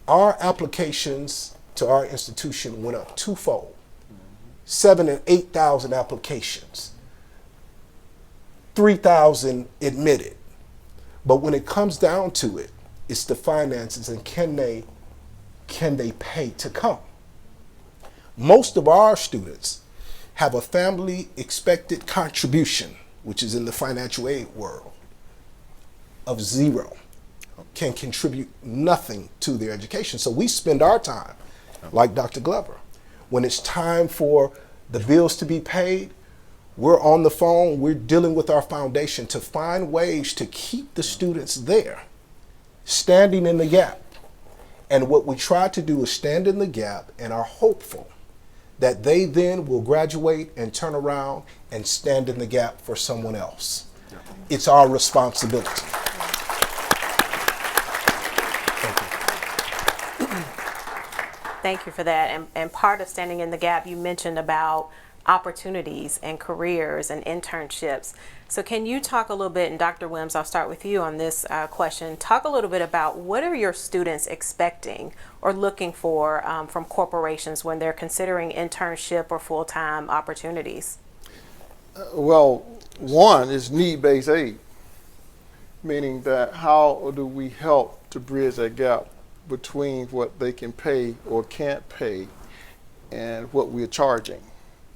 our applications to our institution went up twofold. 7,000 and 8,000 applications, 3,000 admitted. But when it comes down to it, it's the finances and can they pay to come? Most of our students have a family expected contribution, which is in the financial aid world, of zero. Can contribute nothing to their education. So we spend our time, like Dr. Glover, when it's time for the bills to be paid, we're on the phone, we're dealing with our foundation to find ways to keep the students there, standing in the gap. And what we try to do is stand in the gap and are hopeful that they then will graduate and turn around and stand in the gap for someone else. It's our responsibility. Thank you for that. And part of standing in the gap, you mentioned about opportunities and careers and internships. So can you talk a little bit, and Dr. Wims, I'll start with you on this question, talk a little bit about what are your students expecting or looking for from corporations when they're considering internship or full-time opportunities? Well, one is need-based aid, meaning that how do we help to bridge that gap between what they can pay or can't pay and what we're charging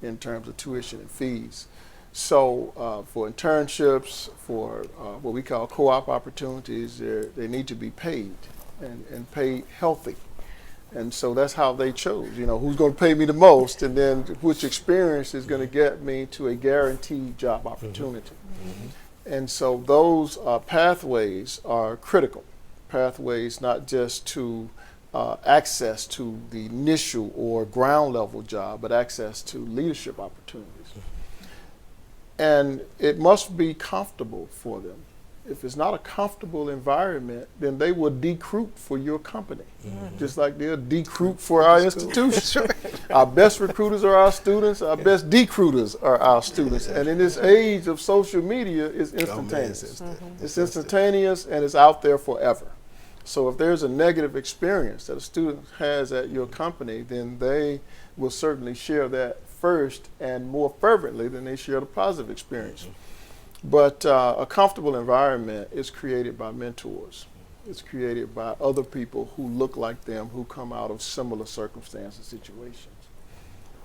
in terms of tuition and fees. So for internships, for what we call co-op opportunities, they need to be paid and paid healthy. And so that's how they chose, you know, who's going to pay me the most, and then which experience is going to get me to a guaranteed job opportunity. And so those pathways are critical. Pathways not just to access to the initial or ground level job, but access to leadership opportunities. And it must be comfortable for them. If it's not a comfortable environment, then they will decruit for your company, just like they'll decruit for our institution. Our best recruiters are our students, our best decruiters are our students. And in this age of social media, it's instantaneous. It's instantaneous and it's out there forever. So if there's a negative experience that a student has at your company, then they will certainly share that first and more fervently than they share the positive experience. But a comfortable environment is created by mentors. It's created by other people who look like them, who come out of similar circumstances, situations.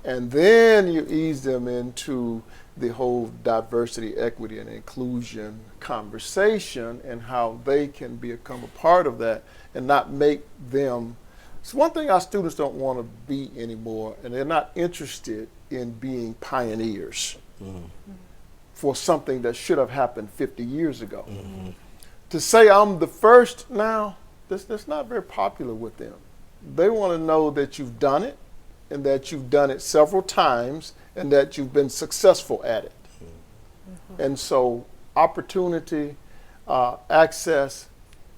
And then you ease them into the whole diversity, equity, and inclusion conversation and how they can become a part of that and not make them. It's one thing our students don't want to be anymore, and they're not interested in being pioneers for something that should have happened 50 years ago. To say I'm the first now, that's not very popular with them. They want to know that you've done it, and that you've done it several times, and that you've been successful at it. And so opportunity, access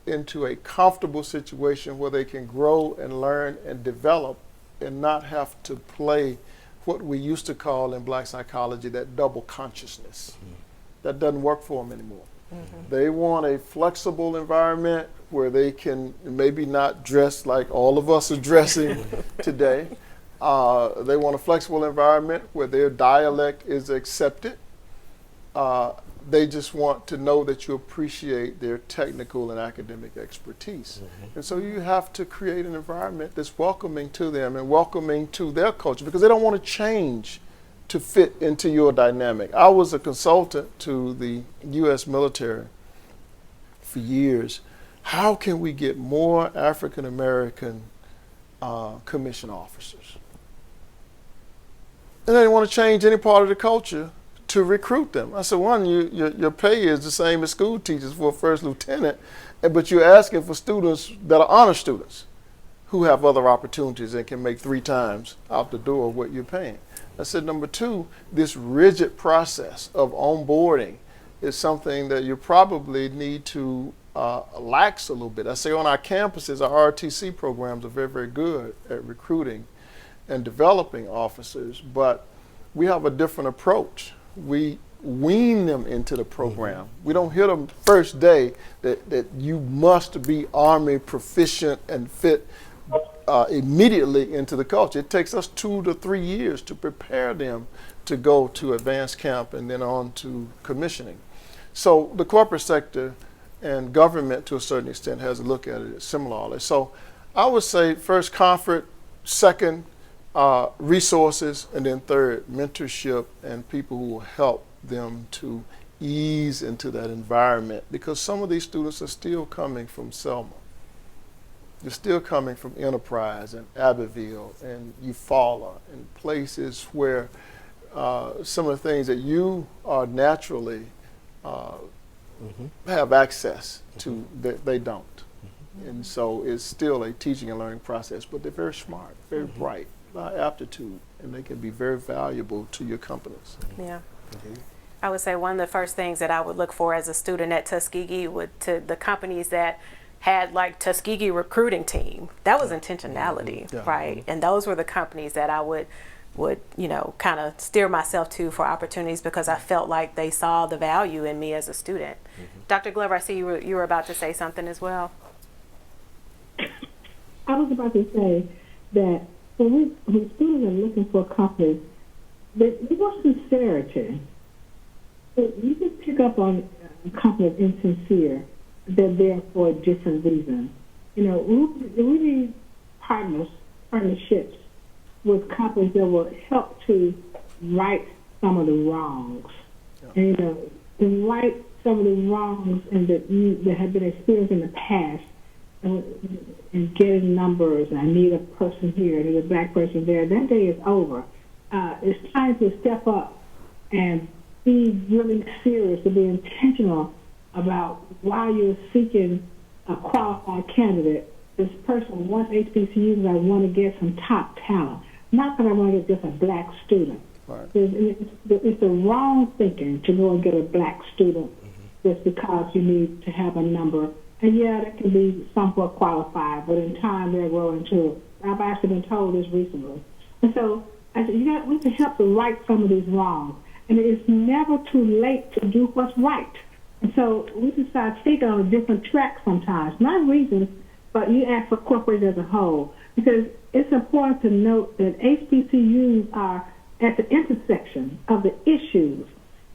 into a comfortable situation where they can grow and learn and develop and not have to play what we used to call in black psychology that double consciousness. That doesn't work for them anymore. They want a flexible environment where they can maybe not dress like all of us are dressing today. They want a flexible environment where their dialect is accepted. They just want to know that you appreciate their technical and academic expertise. And so you have to create an environment that's welcoming to them and welcoming to their culture, because they don't want to change to fit into your dynamic. I was a consultant to the U.S. military for years. How can we get more African American commissioned officers? And they didn't want to change any part of the culture to recruit them. I said, one, your pay is the same as school teachers for a first lieutenant, but you're asking for students that are honor students who have other opportunities and can make 3 times out the door what you're paying. I said, number 2, this rigid process of onboarding is something that you probably need to lax a little bit. I say on our campuses, our RTC programs are very, very good at recruiting and developing officers, but we have a different approach. We wean them into the program. We don't hit them first day that you must be Army proficient and fit immediately into the culture. It takes us 2 to 3 years to prepare them to go to advanced camp and then on to commissioning. So the corporate sector and government to a certain extent has a look at it similarly. So I would say first comfort, second resources, and then third mentorship and people who will help them to ease into that environment, because some of these students are still coming from Selma. They're still coming from Enterprise and Abbeville and Eufaula and places where some of the things that you are naturally have access to, they don't. And so it's still a teaching and learning process, but they're very smart, very bright, aptitude, and they can be very valuable to your companies. Yeah. I would say one of the first things that I would look for as a student at Tuskegee to the companies that had like Tuskegee recruiting team, that was intentionality, right? And those were the companies that I would would, kind of steer myself to for opportunities because I felt like they saw the value in me as a student. Dr. Glover, I see you were about to say something as well. I was about to say that when students are looking for companies, they want sincerity. So you can pick up on a company that's insincere. They're there for a different reason. We need partnerships with companies that will help to right some of the wrongs. And, to right some of the wrongs that have been experienced in the past, and getting numbers, and I need a person here, there's a black person there. That day is over. It's time to step up and be really serious, to be intentional about why you're seeking a qualified candidate. This person wants HBCUs, I want to get some top talent. Not that I want to get just a black student. Right. It's the wrong thinking to go and get a black student just because you need to have a number. And yeah, that can be somewhat qualified, but in time they'll grow into it. I've actually been told this recently. And so I said, we can help to right some of these wrongs. And it's never too late to do what's right. And so we decide to take on a different track sometimes, not reasons, but you ask for corporations as a whole. Because it's important to note that HBCUs are at the intersection of the issues,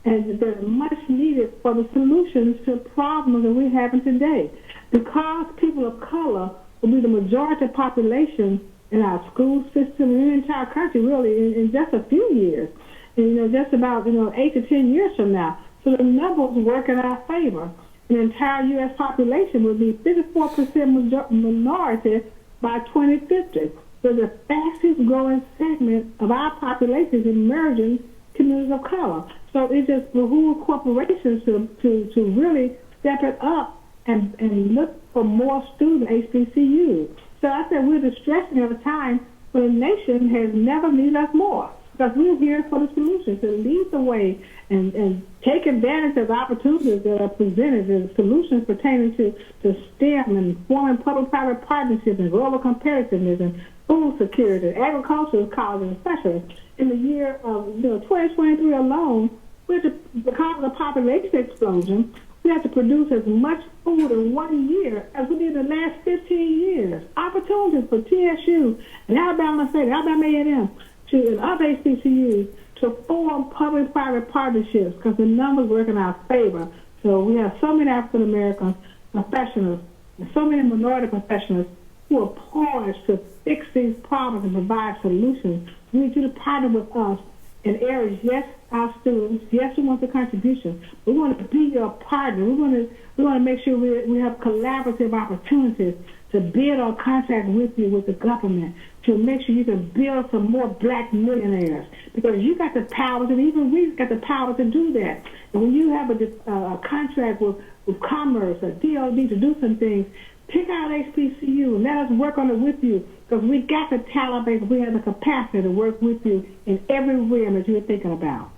and they're much needed for the solutions to problems that we're having today. Because people of color will be the majority population in our school system and in the entire country, really, in just a few years. And, just about, 8 to 10 years from now. So the numbers work in our favor. The entire U.S. population will be 54% minority by 2050. So the fastest growing segment of our population is emerging communities of color. So it just behooves corporations to really step it up and look for more student HBCUs. So I said we're distressing at a time when the nation has never needed us more, because we're here for the solution, to lead the way and take advantage of opportunities that are presented, the solutions pertaining to STEM and forming public-private partnerships and global competitiveness and food security, agricultural colleges, especially. In the year of 2023 alone, because of the population explosion, we have to produce as much food in 1 year as we did in the last 15 years. Opportunities for TSU and Alabama State, Alabama A&M, and other HBCUs to form public-private partnerships, because the numbers work in our favor. So we have so many African American professionals and so many minority professionals who are poised to fix these problems and provide solutions. We need you to partner with us in areas. Yes, our students. Yes, we want the contribution. We want to be your partner. We want to make sure we have collaborative opportunities to bid or contract with you, with the government, to make sure you can build some more black millionaires, because you got the power, and even we've got the power to do that. And when you have a contract with Commerce or DOD to do some things, pick out HBCU and let us work on it with you, because we got the talent base, we have the capacity to work with you in every realm that you're thinking about.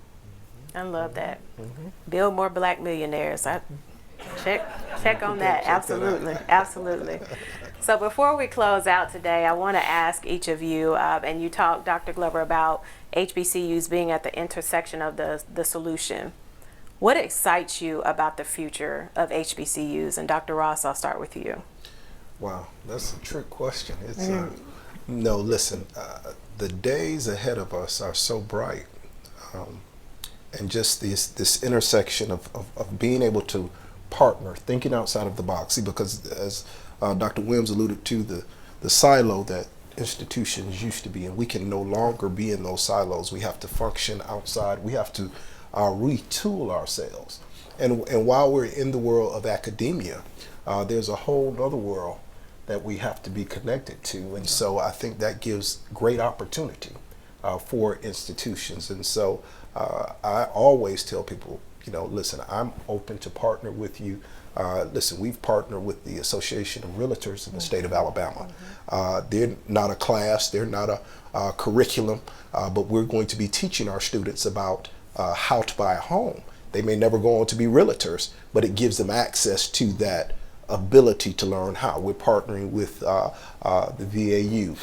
I love that. Build more black millionaires. Check on that. Absolutely. Absolutely. So before we close out today, I want to ask each of you, and you talked, Dr. Glover, about HBCUs being at the intersection of the solution. What excites you about the future of HBCUs? And Dr. Ross, I'll start with you. Wow, that's a trick question. It's no, listen, the days ahead of us are so bright, and just this intersection of being able to partner, thinking outside of the box. See, because as Dr. Williams alluded to, the silo that institutions used to be in, we can no longer be in those silos. We have to function outside. We have to retool ourselves. And while we're in the world of academia, there's a whole other world that we have to be connected to. And so I think that gives great opportunity for institutions. And so I always tell people, listen, I'm open to partner with you. Listen, we've partnered with the Association of Realtors in the state of Alabama. They're not a class, they're not a curriculum, but we're going to be teaching our students about how to buy a home. They may never go on to be realtors, but it gives them access to that ability to learn how. We're partnering with the VAU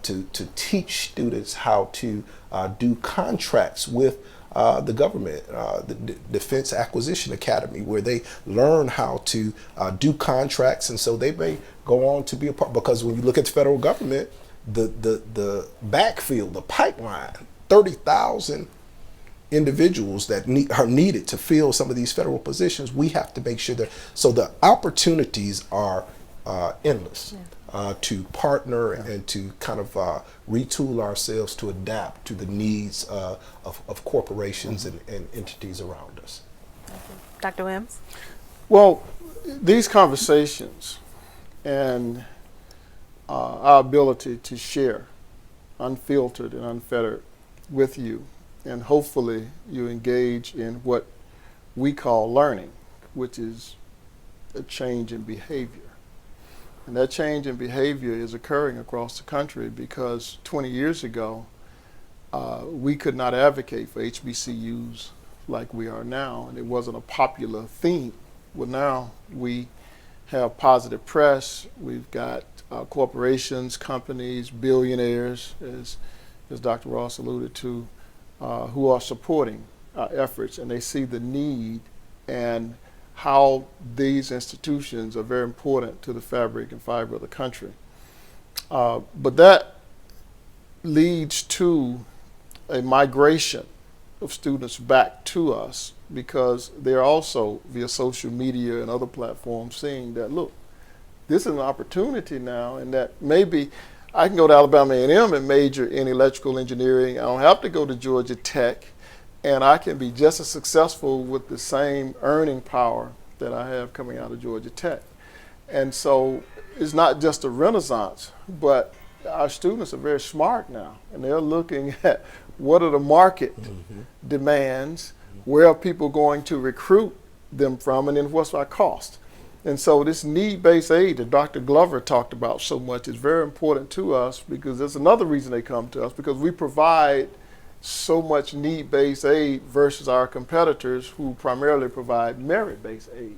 to teach students how to do contracts with the government, the Defense Acquisition Academy, where they learn how to do contracts, and so they may go on to be a part. Because when you look at the federal government, the backfield, the pipeline, 30,000 individuals that are needed to fill some of these federal positions, we have to make sure that, so the opportunities are endless. To partner and to kind of retool ourselves to adapt to the needs of corporations and entities around us. Dr. Williams? Well, these conversations and our ability to share unfiltered and unfettered with you, and hopefully you engage in what we call learning, which is a change in behavior. And that change in behavior is occurring across the country because 20 years ago, we could not advocate for HBCUs like we are now, and it wasn't a popular theme. Well, now we have positive press. We've got corporations, companies, billionaires, as Dr. Ross alluded to, who are supporting our efforts, and they see the need and how these institutions are very important to the fabric and fiber of the country. But that leads to a migration of students back to us because they're also, via social media and other platforms, seeing that, look, this is an opportunity now, and that maybe I can go to Alabama A&M and major in electrical engineering. I don't have to go to Georgia Tech. And I can be just as successful with the same earning power that I have coming out of Georgia Tech. And so it's not just a renaissance, but our students are very smart now. And they're looking at what are the market demands, where are people going to recruit them from, and then what's our cost. And so this need-based aid that Dr. Glover talked about so much is very important to us because there's another reason they come to us, because we provide so much need-based aid versus our competitors who primarily provide merit-based aid.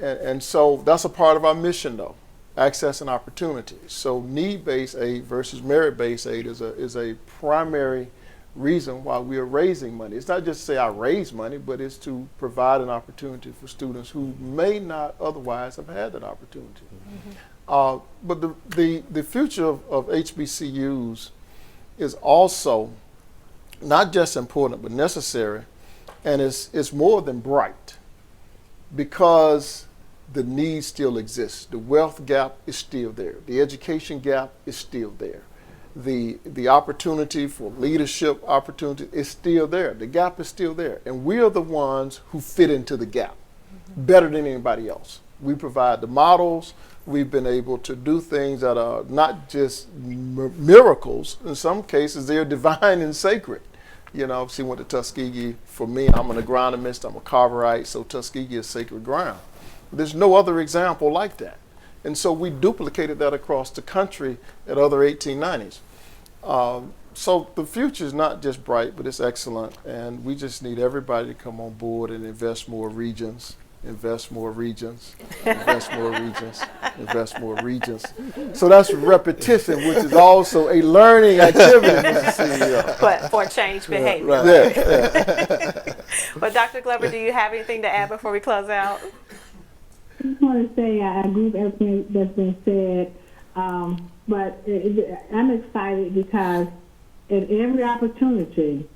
And so that's a part of our mission, though, access and opportunity. So need-based aid versus merit-based aid is a primary reason why we are raising money. It's not just to say I raise money, but it's to provide an opportunity for students who may not otherwise have had that opportunity. But the future of HBCUs is also not just important, but necessary, and it's more than bright because the need still exists. The wealth gap is still there. The education gap is still there. The opportunity for leadership opportunity is still there. The gap is still there. And we are the ones who fit into the gap better than anybody else. We provide the models. We've been able to do things that are not just miracles. In some cases, they're divine and sacred. You know, see, went to Tuskegee. For me, I'm an agronomist, I'm a carverite, so Tuskegee is sacred ground. There's no other example like that. And so we duplicated that across the country at other 1890s. So the future is not just bright, but it's excellent. And we just need everybody to come on board and invest more regions, invest more regions, invest more regions, invest more regions. So that's repetition, which is also a learning activity, Mr. CEO. But for change behavior. Right. Yeah. But Dr. Glover, do you have anything to add before we close out? I just want to say I agree with everything that's been said, but I'm excited because at every opportunity,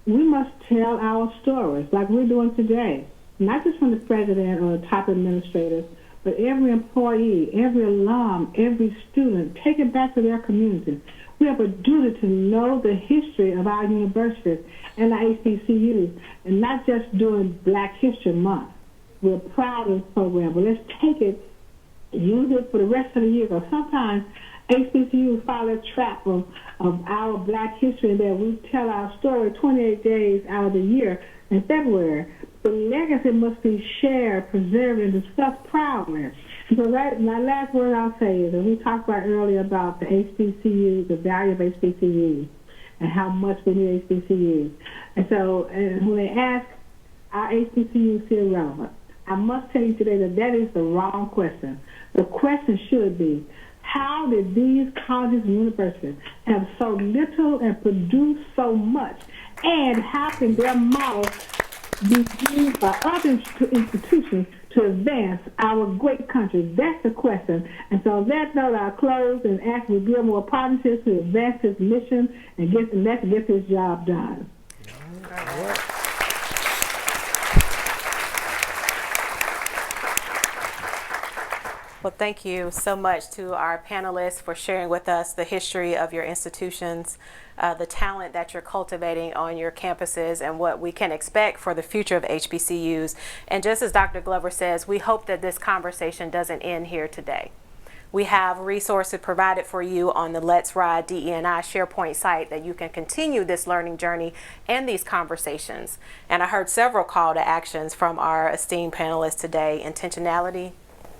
we must tell our stories like we're doing today, not just from the president or the top administrators, but every employee, every alum, every student, take it back to their community. We have a duty to know the history of our universities and our HBCUs, and not just during Black History Month. We're proud of this program, but let's take it, use it for the rest of the year. Because sometimes HBCUs follow the trap of our Black history, and that we tell our story 28 days out of the year in February. The legacy must be shared, preserved, and discussed proudly. So my last word I'll say is that we talked about earlier about the HBCUs, the value of HBCUs, and how much we need HBCUs. And so when they ask, our HBCUs still relevant. I must tell you today that that is the wrong question. The question should be, how did these colleges and universities have so little and produce so much? And how can their model be used by other institutions to advance our great country? That's the question. And so on that note, I'll close and ask you to build more partnerships to advance this mission and get this job done. All right. Well, thank you so much to our panelists for sharing with us the history of your institutions, the talent that you're cultivating on your campuses, and what we can expect for the future of HBCUs. And just as Dr. Glover says, we hope that this conversation doesn't end here today. We have resources provided for you on the Let's Ride DE&I SharePoint site that you can continue this learning journey and these conversations. And I heard several call to actions from our esteemed panelists today: intentionality,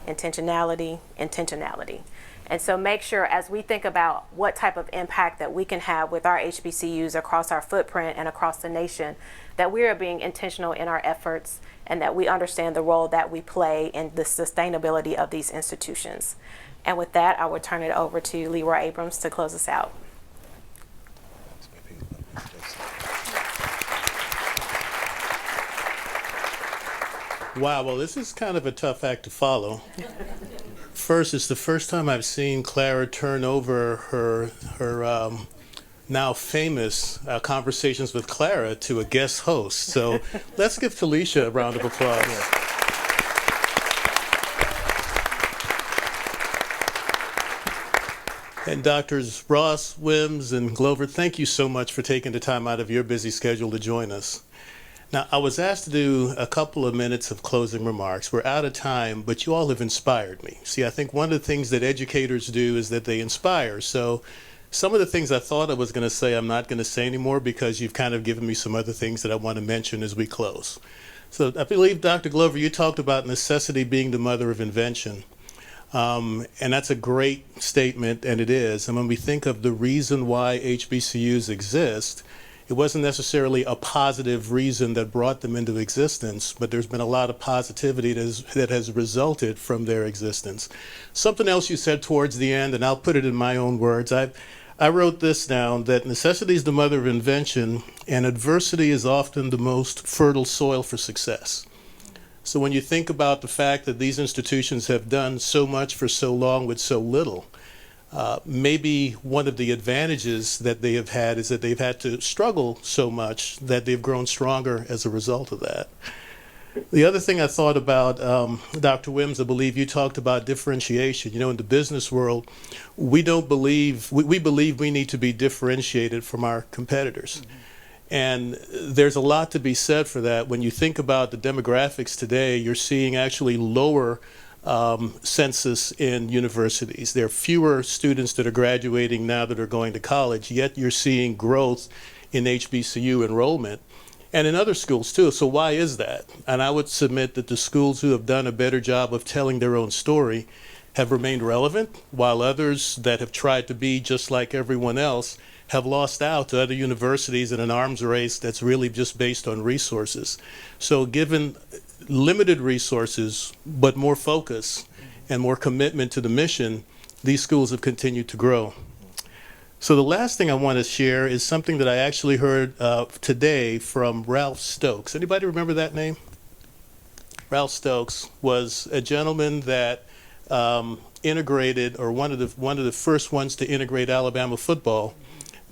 intentionality, intentionality. And so make sure, as we think about what type of impact that we can have with our HBCUs across our footprint and across the nation, that we are being intentional in our efforts and that we understand the role that we play in the sustainability of these institutions. And with that, I will turn it over to Leroy Abrams to close us out. Wow, well, this is kind of a tough act to follow. First, it's the first time I've seen Clara turn over her now famous Conversations with Clara to a guest host. So let's give Taleisha a round of applause. And Doctors Ross, Wims, and Glover, thank you so much for taking the time out of your busy schedule to join us. Now, I was asked to do a couple of minutes of closing remarks. We're out of time, but you all have inspired me. See, I think one of the things that educators do is that they inspire. So some of the things I thought I was going to say, I'm not going to say anymore because you've kind of given me some other things that I want to mention as we close. So I believe, Dr. Glover, you talked about necessity being the mother of invention. And that's a great statement, and it is. And when we think of the reason why HBCUs exist, it wasn't necessarily a positive reason that brought them into existence, but there's been a lot of positivity that has resulted from their existence. Something else you said towards the end, and I'll put it in my own words. I wrote this down, that necessity is the mother of invention, and adversity is often the most fertile soil for success. So when you think about the fact that these institutions have done so much for so long with so little, maybe one of the advantages that they have had is that they've had to struggle so much that they've grown stronger as a result of that. The other thing I thought about, Dr. Wims, I believe you talked about differentiation. You know, in the business world, we believe we need to be differentiated from our competitors. Mm-hmm. And there's a lot to be said for that. When you think about the demographics today, you're seeing actually lower census in universities. There are fewer students that are graduating now that are going to college, yet you're seeing growth in HBCU enrollment and in other schools too. So why is that? And I would submit that the schools who have done a better job of telling their own story have remained relevant, while others that have tried to be just like everyone else have lost out to other universities in an arms race that's really just based on resources. So given limited resources, but more focus and more commitment to the mission, these schools have continued to grow. So the last thing I want to share is something that I actually heard today from Ralph Stokes. Anybody remember that name? Ralph Stokes was a gentleman that integrated, or one of the first ones to integrate Alabama football,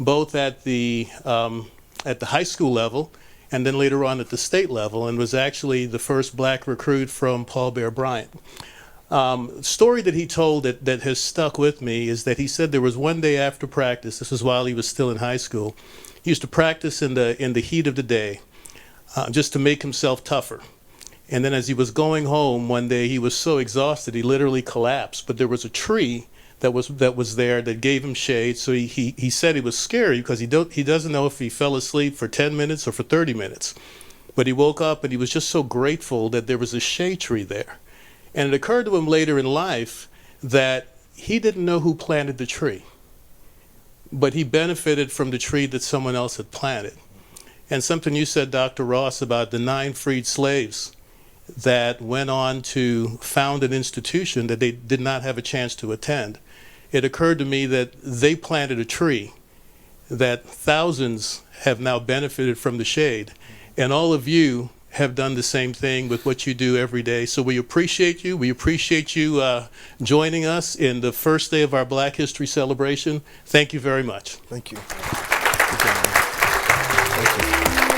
both at the high school level and then later on at the state level, and was actually the first black recruit from Paul Bear Bryant. Story that he told that has stuck with me is that he said there was one day after practice, this was while he was still in high school, he used to practice in the heat of the day just to make himself tougher. And then as he was going home one day, he was so exhausted he literally collapsed, but there was a tree that was there that gave him shade. So he said he was scared because he doesn't know if he fell asleep for 10 minutes or for 30 minutes. But he woke up and he was just so grateful that there was a shade tree there. And it occurred to him later in life that he didn't know who planted the tree, but he benefited from the tree that someone else had planted. And something you said, Dr. Ross, about the 9 freed slaves that went on to found an institution that they did not have a chance to attend. It occurred to me that they planted a tree that thousands have now benefited from the shade, and all of you have done the same thing with what you do every day. So we appreciate you. We appreciate you joining us in the first day of our Black History celebration. Thank you very much. Thank you. Thank you.